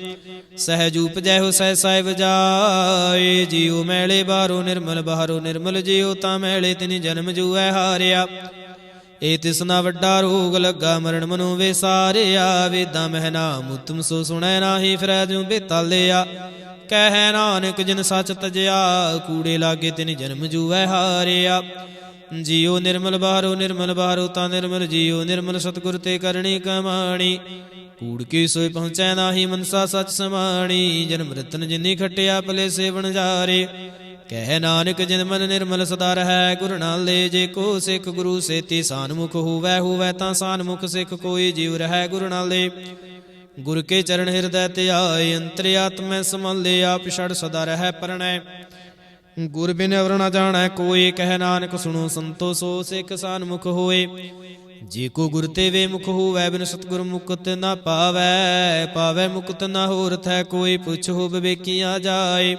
Speaker 1: ਸਹਿਜ ਉਪਜੈ ਹੋ ਸਹਿਸਾ ਵਜਾਏ। ਜੀਉ ਮੈਲੇ ਬਾਹਰੋ ਨਿਰਮਲ, ਬਾਹਰੋ ਨਿਰਮਲ। ਜੀਉ ਤਾਂ ਮੈਲੇ ਤਿਨਿ ਜਨਮ ਜੂਐ ਹਾਰਿਆ। ਇਹ ਤਿਸਨਾ ਵੱਡਾ ਰੋਗ ਲੱਗਾ, ਮਰਨ ਮਨੋ ਵਿਸਾਰਿਆ। ਵੇਦਾਂ ਮਹਿ ਨਾਮ ਉਤਮ, ਸੋ ਸੁਣੈ ਨਾਹੀ ਫਿਰੈ ਜਿਉ ਬੇਤਾਲਿਆ। ਕਹਿ ਨਾਨਕ ਜਿਨ ਸੱਚ ਤਜਿਆ, ਕੂੜੇ ਲਾਗੇ ਤਿਨਿ ਜਨਮ ਜੂਐ ਹਾਰਿਆ। ਜੀਉ ਨਿਰਮਲ ਬਾਹਰੋ ਨਿਰਮਲ, ਬਾਹਰੋ ਤਾਂ ਨਿਰਮਲ। ਜੀਉ ਨਿਰਮਲ ਸਤਿਗੁਰ ਤੇ ਕਰਨੀ ਕਮਾਣੀ। ਕੂੜ ਕੀ ਸੋਇ ਪਹੁੰਚੈ ਨਾਹੀ, ਮਨਸਾ ਸੱਚ ਸਮਾਣੀ। ਜਨਮ ਰਤਨ ਜਿਨੀ ਖਟਿਆ, ਭਲੇ ਸੇ ਵਣਜਾਰੇ। ਕਹਿ ਨਾਨਕ ਜਿਨ ਮਨ ਨਿਰਮਲ ਸਦਾ ਰਹੈ, ਗੁਰ ਨਾਲੇ। ਜੇ ਕੋ ਸਿੱਖ ਗੁਰੂ ਸੇਤੀ, ਸਾਨਮੁਖ ਹੋਵੈ ਹੋਵੈ ਤਾਂ ਸਾਨਮੁਖ। ਸਿੱਖ ਕੋਈ ਜੀਵ ਰਹੈ ਗੁਰ ਨਾਲੇ। ਗੁਰ ਕੇ ਚਰਨ ਹਿਰਦੈ ਧਿਆਏ, ਅੰਤਰ ਆਤਮੈ ਸਮਾਲੇ। ਆਪ ਛੜ ਸਦਾ ਰਹੈ ਪਰਣੈ, ਗੁਰ ਬਿਨ ਅਵਰ ਨ ਜਾਣੈ ਕੋਇ। ਕਹਿ ਨਾਨਕ ਸੁਣੋ ਸੰਤੋ, ਸੋ ਸਿੱਖ ਸਾਨਮੁਖ ਹੋਏ। ਜੇ ਕੋ ਗੁਰ ਤੇ ਵੇ ਮੁਖ ਹੋਵੈ, ਬਿਨ ਸਤਿਗੁਰ ਮੁਕਤ ਨ ਪਾਵੈ। ਪਾਵੈ ਮੁਕਤ ਨ ਹੋਰਥ ਹੈ ਕੋਈ, ਪੁੱਛੋ ਵਿਵੇਕੀਆ ਜਾਏ।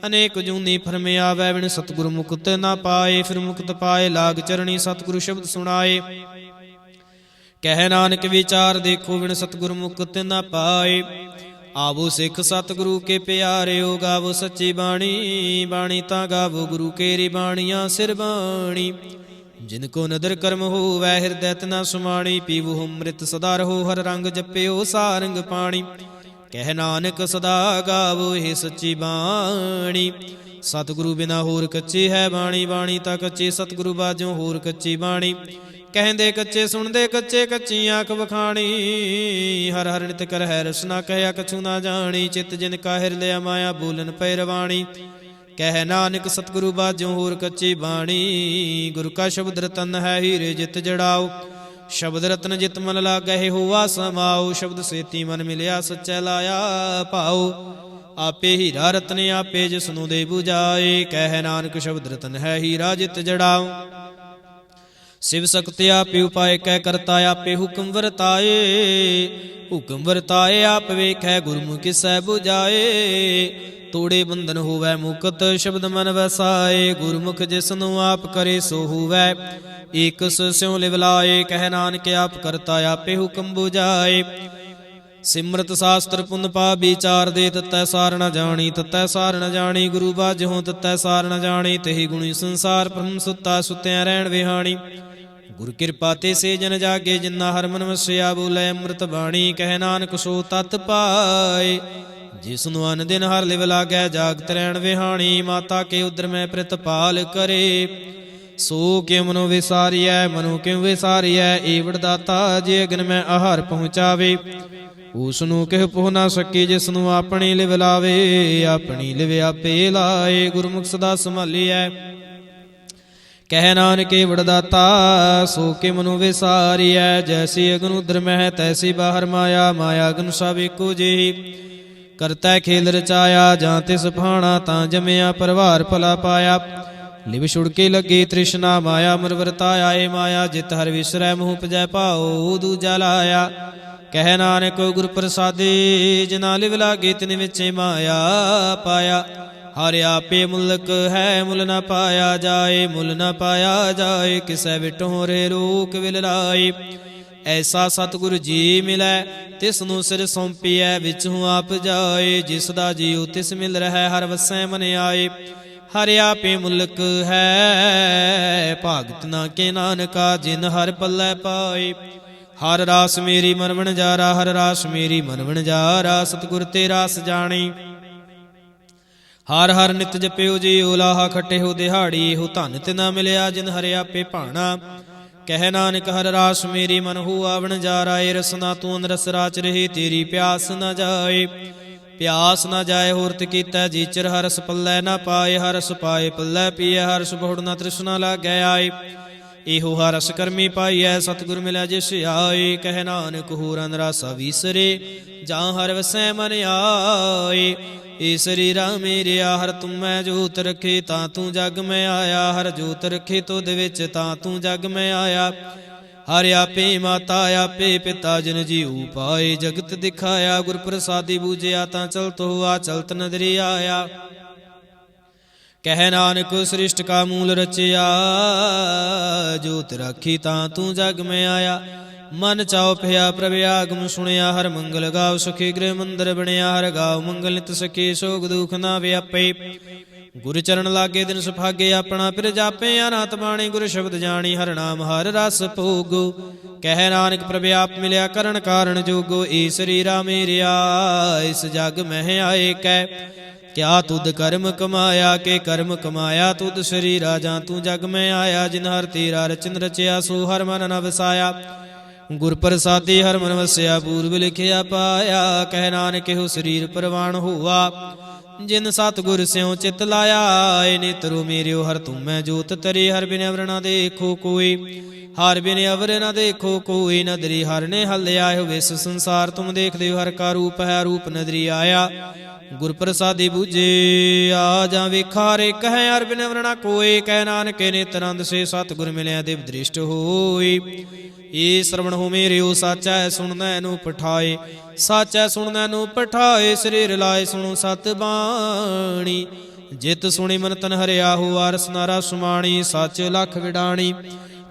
Speaker 1: ਅਨੇਕ ਜੂਨੀ ਫਰਮੇ ਆਵੈ, ਬਿਨ ਸਤਿਗੁਰ ਮੁਕਤ ਨ ਪਾਏ। ਫਿਰ ਮੁਕਤ ਪਾਏ ਲਾਗ ਚਰਣੀ, ਸਤਿਗੁਰੂ ਸ਼ਬਦ ਸੁਣਾਏ। ਕਹਿ ਨਾਨਕ ਵਿਚਾਰ ਦੇਖੋ, ਬਿਨ ਸਤਿਗੁਰ ਮੁਕਤ ਨ ਪਾਏ। ਆਵੋ ਸਿੱਖ ਸਤਿਗੁਰੂ ਕੇ ਪਿਆਰਿਓ, ਗਾਵੋ ਸੱਚੀ ਬਾਣੀ। ਬਾਣੀ ਤਾਂ ਗਾਵੋ ਗੁਰੂ ਕੇਰੀ, ਬਾਣੀਆਂ ਸਿਰ ਬਾਣੀ। ਜਿਨ ਕੋ ਨਦਰ ਕਰਮ ਹੋਵੈ, ਹਿਰਦੈ ਨ ਸਮਾਣੀ। ਪੀਵੋ ਅੰਮ੍ਰਿਤ ਸਦਾ ਰਹੋ, ਹਰ ਰੰਗ ਜਪਿਓ ਸਾਰੰਗ ਪਾਣੀ। ਕਹਿ ਨਾਨਕ ਸਦਾ ਗਾਵੋ ਇਹ ਸੱਚੀ ਬਾਣੀ। ਸਤਿਗੁਰੂ ਬਿਨਾ ਹੋਰ ਕੱਚੀ ਹੈ ਬਾਣੀ। ਬਾਣੀ ਤਾਂ ਕੱਚੀ, ਸਤਿਗੁਰੂ ਬਾਝੋਂ ਹੋਰ ਕੱਚੀ ਬਾਣੀ। ਕਹਿੰਦੇ ਕੱਚੇ ਸੁਣਦੇ ਕੱਚੇ, ਕੱਚੀ ਆਖ ਵਖਾਣੀ। ਹਰ ਹਰ ਨਿਤ ਕਰ ਹੈ ਰਸਨਾ, ਕਹਿਆ ਕਛੂ ਨਾ ਜਾਣੀ। ਚਿਤ ਜਿਨ ਕਾ ਹਿਰ ਲਿਆ, ਮਾਇਆ ਬੋਲਨ ਪੈ ਰਵਾਣੀ। ਕਹਿ ਨਾਨਕ ਸਤਿਗੁਰੂ ਬਾਝੋਂ ਹੋਰ ਕੱਚੀ ਬਾਣੀ। ਗੁਰ ਕਾ ਸ਼ਬਦ ਰਤਨ ਹੈ, ਹੀਰੇ ਜਿਤ ਜੜਾਓ। ਸ਼ਬਦ ਰਤਨ ਜਿਤ ਮਨ ਲਾਗਹਿ, ਹੋਵਾ ਸਮਾਓ। ਸ਼ਬਦ ਸੇਤੀ ਮਨ ਮਿਲਿਆ, ਸੱਚੈ ਲਾਇਆ ਭਾਉ। ਆਪੇ ਹੀਰਾ ਰਤਨ ਆਪੇ ਜਿਸਨੂੰ ਦੇ 부ਜਾਏ। ਕਹਿ ਨਾਨਕ ਸ਼ਬਦ ਰਤਨ ਹੈ, ਹੀਰਾ ਜਿਤ ਜੜਾਓ। ਸਿਵ ਸਕਤਿ ਆਪੇ ਉਪਾਏ, ਕਹਿ ਕਰਤਾ ਆਪੇ ਹੁਕਮ ਵਰਤਾਏ। ਹੁਕਮ ਵਰਤਾਏ ਆਪ ਵੇਖੈ, ਗੁਰਮੁਖ ਕਿਸੈ 부ਜਾਏ। ਤੋੜੇ ਬੰਧਨ ਹੋਵੈ ਮੁਕਤ, ਸ਼ਬਦ ਮਨ ਵਸਾਏ। ਗੁਰਮੁਖ ਜਿਸਨੂੰ ਆਪ ਕਰੇ ਸੋ ਹੋਵੈ, ਏਕਸ ਸਿਉ ਲਿਵ ਲਾਏ। ਕਹਿ ਨਾਨਕ ਆਪ ਕਰਤਾ ਆਪੇ ਹੁਕਮ 부ਜਾਏ। ਸਿਮਰਤ ਸਾਸਤਰ ਪੁੰਨ ਪਾ ਵਿਚਾਰ ਦੇ, ਤਤੈ ਸਾਰ ਨ ਜਾਣੀ। ਤਤੈ ਸਾਰ ਨ ਜਾਣੀ, ਗੁਰੂ ਬਾਝੋਂ ਤਤੈ ਸਾਰ ਨ ਜਾਣੀ। ਤਹੀ ਗੁਣੀ ਸੰਸਾਰ ਬ੍ਰਹਮ ਸੁੱਤਾ, ਸੁੱਤਿਆਂ ਰਹਿਣ ਵਿਹਾਣੀ। ਗੁਰ ਕਿਰਪਾ ਤੇ ਸੇ ਜਨ ਜਾਗੇ, ਜਿਨਾ ਹਰਿ ਮਨ ਵਸਿਆ। ਬੋਲੇ ਅੰਮ੍ਰਿਤ ਬਾਣੀ, ਕਹਿ ਨਾਨਕ ਸੋ ਤਤ ਪਾਏ। ਜਿਸਨੂੰ ਅਨ ਦਿਨ ਹਰਿ ਲਿਵ ਲਾਗੈ, ਜਾਗਤ ਰਹਿਣ ਵਿਹਾਣੀ। ਮਾਤਾ ਕੇ ਉਦਰ ਮੈਂ ਪ੍ਰਿਤਪਾਲ ਕਰੇ, ਸੋ ਕਿਉ ਮਨੋ ਵਿਸਾਰੀਐ। ਮਨੋ ਕਿਉ ਵਿਸਾਰੀਐ, ਏਵੜ ਦਾਤਾ ਜੇ ਅਗਨ ਮੈਂ ਆਹਾਰ ਪਹੁੰਚਾਵੇ। ਉਸਨੂੰ ਕਿਹ ਪੁਹ ਨਾ ਸਕੀ, ਜਿਸਨੂੰ ਆਪਣੀ ਲਿਵ ਲਾਵੇ ਆਪਣੀ ਲਿਵ ਆਪੇ ਲਾਏ। ਗੁਰਮੁਖ ਸਦਾ ਸੰਭਾਲੀਐ ਕਹਿ ਨਾਨਕੇ ਵਡਦਾਤਾ, ਸੋ ਕਿ ਮਨੁ ਵਿਸਾਰੀਐ। ਜੈਸੀ ਅਗਨ ਉਦਰ ਮਹਿ ਤੈਸੀ ਬਾਹਰ ਮਾਇਆ, ਮਾਇਆ ਅਗਨ ਸਭ ਇੱਕੋ ਜਿਹੀ। ਕਰਤੈ ਖੇਲ ਰਚਾਇਆ, ਜਾਂ ਤਿਸ ਭਾਣਾ ਤਾਂ ਜਮਿਆ, ਪਰਵਾਰ ਭਲਾ ਪਾਇਆ। ਲਿਵ ਛੁੜਕੇ ਲੱਗੀ ਤ੍ਰਿਸ਼ਨਾ, ਮਾਇਆ ਮਰ ਵਰਤਾਇਆ। ਏ ਮਾਇਆ ਜਿਤ ਹਰਿ ਵਿਸਰੈ, ਮੋਹ ਉਪਜੈ ਭਾਉ ਦੂਜਾ ਲਾਇਆ। ਕਹਿ ਨਾਨਕ ਗੁਰ ਪ੍ਰਸਾਦੇ, ਜਿਨਾ ਲਿਵ ਲਾਗੇ ਤਿਨ ਵਿੱਚੇ ਮਾਇਆ ਪਾਇਆ। ਹਰਿ ਆਪੇ ਮੁਲਕ ਹੈ, ਮੁੱਲ ਨਾ ਪਾਇਆ ਜਾਏ, ਮੁੱਲ ਨਾ ਪਾਇਆ ਜਾਏ। ਕਿਸੈ ਵਿਟਹੁ ਰੇ ਰੋਕ ਵਿਲ ਲਾਏ। ਐਸਾ ਸਤਿਗੁਰ ਜੀ ਮਿਲੈ, ਤਿਸ ਨੂੰ ਸਿਰ ਸੌਂਪੀਐ, ਵਿਚਹੁ ਆਪ ਜਾਏ। ਜਿਸ ਦਾ ਜੀਉ ਤਿਸ ਮਿਲ ਰਹਿ, ਹਰ ਵਸੈ ਮਨ ਆਏ। ਹਰਿ ਆਪੇ ਮੁਲਕ ਹੈ, ਭਾਗਤ ਨਾ ਕੇ ਨਾਨਕਾ, ਜਿਨ ਹਰ ਪੱਲੇ ਪਾਏ। ਹਰ ਰਾਸ ਮੇਰੀ ਮਨ ਵਣਜਾਰਾ, ਹਰ ਰਾਸ ਮੇਰੀ ਮਨ ਵਣਜਾਰਾ। ਸਤਿਗੁਰ ਤੇ ਰਾਸ ਜਾਣੀ, ਹਰ ਹਰ ਨਿਤ ਜਪਿਓ ਜੀ। ਓਲਾਹਾ ਖਟਿਓ ਦਿਹਾੜੀ, ਇਹੋ ਧਨ ਤੇ ਨਾ ਮਿਲਿਆ, ਜਿਨ ਹਰਿ ਆਪੇ ਭਾਣਾ। ਕਹਿ ਨਾਨਕ ਹਰ ਰਾਸ ਮੇਰੀ ਮਨ ਹੋਆ ਵਣਜਾਰਾ। ਏ ਰਸਨਾ ਤੂੰ ਅਨਰਸ ਰਾਚ ਰਹੀ, ਤੇਰੀ ਪਿਆਸ ਨਾ ਜਾਏ। ਪਿਆਸ ਨਾ ਜਾਏ ਹੋਰਤ ਕੀਤਾ, ਜੀਚਰ ਹਰਸ ਪੱਲੇ ਨਾ ਪਾਏ। ਹਰਸ ਪਾਏ ਪੱਲੇ ਪੀਏ, ਹਰਸ ਬਹੁੜ ਨਾ ਤ੍ਰਿਸ਼ਨਾ ਲਾਗੈ ਆਏ। ਇਹੋ ਹਰਸ ਕਰਮੀ ਪਾਈਐ, ਸਤਿਗੁਰ ਮਿਲਿਆ ਜਿਸ ਆਏ। ਕਹਿ ਨਾਨਕ ਹੋਰ ਅਨਰਾਸਾ ਵੀਸਰੇ, ਜਾਂ ਹਰ ਵਸੈ ਮਨ ਆਏ। ਏ ਸਰੀਰਾ ਮੇਰਿਆ ਹਰ ਤੂੰ ਮੈਂ ਜੋਤ ਰਖੇ, ਤਾਂ ਤੂੰ ਜਗ ਮੈਂ ਆਇਆ। ਹਰ ਜੋਤ ਰਖੇ ਤੁਧ ਵਿੱਚ, ਤਾਂ ਤੂੰ ਜਗ ਮੈਂ ਆਇਆ। ਹਰਿ ਆਪੇ ਮਾਤਾ ਆਪੇ ਪਿਤਾ, ਜਿਨ ਜੀਉ ਪਾਏ ਜਗਤ ਦਿਖਾਇਆ। ਗੁਰ ਪ੍ਰਸਾਦੀ ਬੂਝਿਆ, ਤਾਂ ਚਲਤ ਹੋਆ ਚਲਤ ਨਦਰੀ ਆਇਆ। ਕਹਿ ਨਾਨਕ ਸ੍ਰਿਸ਼ਟ ਕਾ ਮੂਲ ਰਚਿਆ, ਜੋਤ ਰਾਖੀ ਤਾਂ ਤੂੰ ਜਗ ਮੈਂ ਆਇਆ। ਮਨ ਚਾਉ ਭਇਆ ਪ੍ਰਭ ਆਗਮ ਸੁਣਿਆ, ਹਰ ਮੰਗਲ ਗਾਉ ਸੁਖੀ ਗ੍ਰਹਿ ਮੰਦਰ ਬਣਿਆ। ਹਰ ਗਾਉ ਮੰਗਲ ਨਿਤ ਸਖੀ, ਸੋਗ ਦੁਖ ਨਾ ਵਿਆਪੇ। ਗੁਰ ਚਰਨ ਲਾਗੇ ਦਿਨ ਸੁਭਾਗੇ, ਆਪਣਾ ਫਿਰ ਜਾਪੇ। ਅਨਾਤ ਬਾਣੀ ਗੁਰ ਸ਼ਬਦ ਜਾਣੀ, ਹਰ ਨਾਮ ਹਰ ਰਸ ਭੋਗੋ। ਕਹਿ ਨਾਨਕ ਪ੍ਰਭ ਆਪ ਮਿਲਿਆ, ਕਰਨ ਕਾਰਨ ਜੋਗੋ। ਏ ਸਰੀਰਾ ਮੇਰਿਆ ਇਸ ਜਗ ਮਹਿ ਆਏ ਕੈ, ਕਿਆ ਤੁਧ ਕਰਮ ਕਮਾਇਆ। ਕੇ ਕਰਮ ਕਮਾਇਆ ਤੁਧ ਸਰੀਰਾ, ਜਾਂ ਤੂੰ ਜਗ ਮੈਂ ਆਇਆ। ਜਿਨ ਹਰ ਤੇਰਾ ਰਚਨ ਰਚਿਆ, ਸੋ ਹਰ ਮਨ ਨ ਵਸਾਇਆ। ਗੁਰ ਪ੍ਰਸਾਦੀ ਹਰ ਮਨ ਵਸਿਆ, ਪੂਰਬ ਲਿਖਿਆ ਪਾਇਆ। ਕਹਿ ਨਾਨਕ ਇਹੋ ਸਰੀਰ ਪ੍ਰਵਾਨ ਹੋਆ, ਜਿਨ ਸਤਿਗੁਰ ਸਿਉ ਚਿਤ ਲਾਇਆ। ਏ ਨੇਤਰੋ ਮੇਰਿਓ ਹਰ ਤੂੰ ਮੈਂ ਜੋਤ ਤਰੀ, ਹਰ ਬਿਨ ਅਵਰ ਨਾ ਦੇਖੋ ਕੋਈ। ਹਰ ਬਿਨ ਅਵਰ ਨਾ ਦੇਖੋ ਕੋਈ, ਨਦਰੀ ਹਰ ਨੇ ਹਲਿਆ। ਇਹੋ ਵਿਸ ਸੰਸਾਰ ਤੁਮ ਦੇਖ ਲਿਓ, ਹਰ ਕਾ ਰੂਪ ਹੈ ਰੂਪ ਨਦਰੀ ਆਇਆ। ਗੁਰ ਪ੍ਰਸਾਦੀ ਬੂਝੇ ਆ ਜਾਂ ਵੇਖਾਰੇ, ਕਹਿ ਹਰ ਬਿਨ ਅਵਰ ਨਾ ਕੋਇ। ਕਹਿ ਨਾਨਕ ਨੇਤਰੰਦ ਸੇ ਸਤਿਗੁਰ ਮਿਲਿਆ, ਦਿਵ ਦ੍ਰਿਸ਼ਟ ਹੋਈ। ਏ ਸਰਵਣ ਹੋ ਮੇਰਿਓ ਸਾਚੈ, ਸੁਣਨੈ ਨੂੰ ਪਠਾਏ। ਸਾਚੈ ਸੁਣਨੈ ਨੂੰ ਪਠਾਏ, ਸਰੀਰ ਲਾਏ ਸੁਣੋ ਸਤ ਬਾਣੀ। ਜਿਤ ਸੁਣੀ ਮਨ ਤਨ ਹਰਿਆ ਹੋ, ਆਰਸ ਨਾ ਰਸ ਮਾਣੀ। ਸੱਚ ਲਖ ਵਿਡਾਣੀ,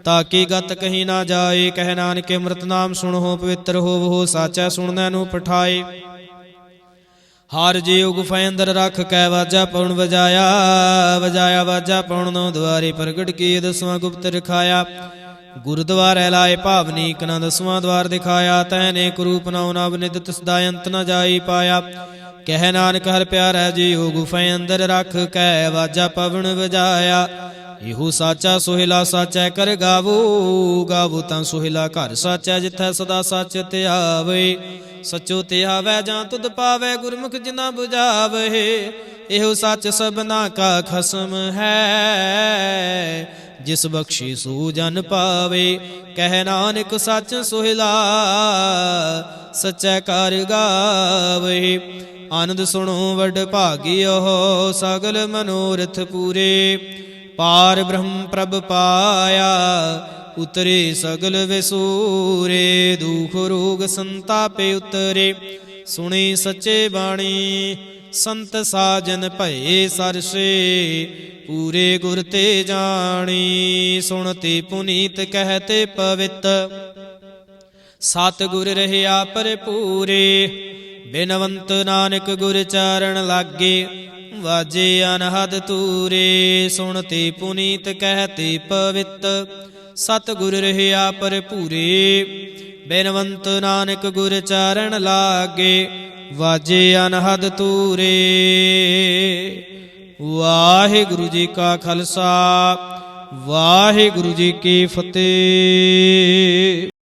Speaker 1: ਤਾਕੀ ਗਤ ਕਹੀ ਨਾ ਜਾਏ। ਕਹਿ ਨਾਨਕ ਅੰਮ੍ਰਿਤ ਨਾਮ ਸੁਣੋ, ਪਵਿੱਤਰ ਹੋਵੋ। ਸਾਚੈ ਸੁਣਨੈ ਨੂੰ ਪਠਾਏ। ਹਰ ਜੀਉ ਗੁਫਾ ਅੰਦਰ ਰੱਖ ਕੈ, ਵਾਜਾ ਪਉਣ ਵਜਾਇਆ। ਵਜਾਇਆ ਵਾਜਾ ਪਉਣ ਨੌ ਦੁਆਰੇ, ਪ੍ਰਗਟ ਕੀ ਦਸਵਾਂ ਗੁਪਤ ਰਖਾਇਆ। ਗੁਰਦੁਆਰੇ ਲਾਏ ਭਾਵਨੀ, ਇਕਨਾ ਦਸਵਾਂ ਦਵਾਰ ਦਿਖਾਇਆ। ਤੈਨੇ ਕਰੂਪ ਨਉ ਨਵ ਨਿਧ, ਤਿਸ ਦਾ ਅੰਤ ਨ ਜਾਈ ਪਾਇਆ। ਕਹਿ ਨਾਨਕ ਹਰ ਪਿਆਰਾ ਜੀਉ ਗੁਫਾ ਅੰਦਰ ਰੱਖ ਕੈ, ਵਾਜਾ ਪਵਨ ਵਜਾਇਆ। ਇਹੋ ਸਾਚਾ ਸੋਹਿਲਾ ਸਾਚੈ ਕਰ ਗਾਵੋ। ਗਾਵੋ ਤਾਂ ਸੋਹਿਲਾ ਘਰ ਸਾਚੈ, ਜਿਥੈ ਸਦਾ ਸੱਚ ਧਿਆਵੇ। ਸਚੋ ਧਿਆਵੈ ਜਾਂ ਤੁਧ ਪਾਵੈ, ਗੁਰਮੁਖ ਜਿਨਾ ਬੁਝਾਵੇ। ਇਹੋ ਸੱਚ ਸਭਨਾ ਕਾ ਖਸਮ ਹੈ, ਜਿਸ ਬਖਸ਼ੀ ਸੋ ਜਨ ਪਾਵੇ। ਕਹਿ ਨਾਨਕ ਸੱਚ ਸੋਹਿਲਾ ਸਚੈ ਕਰ ਗਾਵੇ। ਆਨੰਦ ਸੁਣੋ ਵਡ ਭਾਗਿਓ, ਸਗਲ ਮਨੋਰਥ ਪੂਰੇ। ਪਾਰ ਬ੍ਰਹਮ ਪ੍ਰਭ ਪਾਇਆ, ਉਤਰੇ ਸਗਲ ਵਿਸੂਰੇ। ਦੁਖ ਰੋਗ ਸੰਤਾਪੇ ਉਤਰੇ, ਸੁਣੀ ਸੱਚੇ ਬਾਣੀ। ਸੰਤ ਸਾਜਨ ਭਏ ਸਰਸੇ, ਪੂਰੇ ਗੁਰ ਤੇ ਜਾਣੀ। ਸੁਣਤੇ ਪੁਨੀਤ ਕਹਿਤੇ ਪਵਿੱਤ, ਸਤਿਗੁਰ ਰਹਿਆ ਭਰਪੂਰੇ। ਬਿਨਵੰਤ ਨਾਨਕ ਗੁਰ ਚਾਰਨ ਲਾਗੇ, ਵਾਜੇ ਅਨਹਦ ਤੂਰੇ। ਸੁਣਤੇ ਪੁਨੀਤ ਕਹਿਤੇ ਪਵਿੱਤ, ਸਤਿਗੁਰ ਰਹਿਆ ਭਰਪੂਰੇ। ਬਿਨਵੰਤ ਨਾਨਕ ਗੁਰ ਚਾਰਨ ਲਾਗੇ, ਵਾਜੇ ਅਨਹਦ ਤੂਰੇ। ਵਾਹਿਗੁਰੂ ਜੀ ਕਾ ਖਾਲਸਾ, ਵਾਹਿਗੁਰੂ ਜੀ ਕੀ ਫਤਿਹ।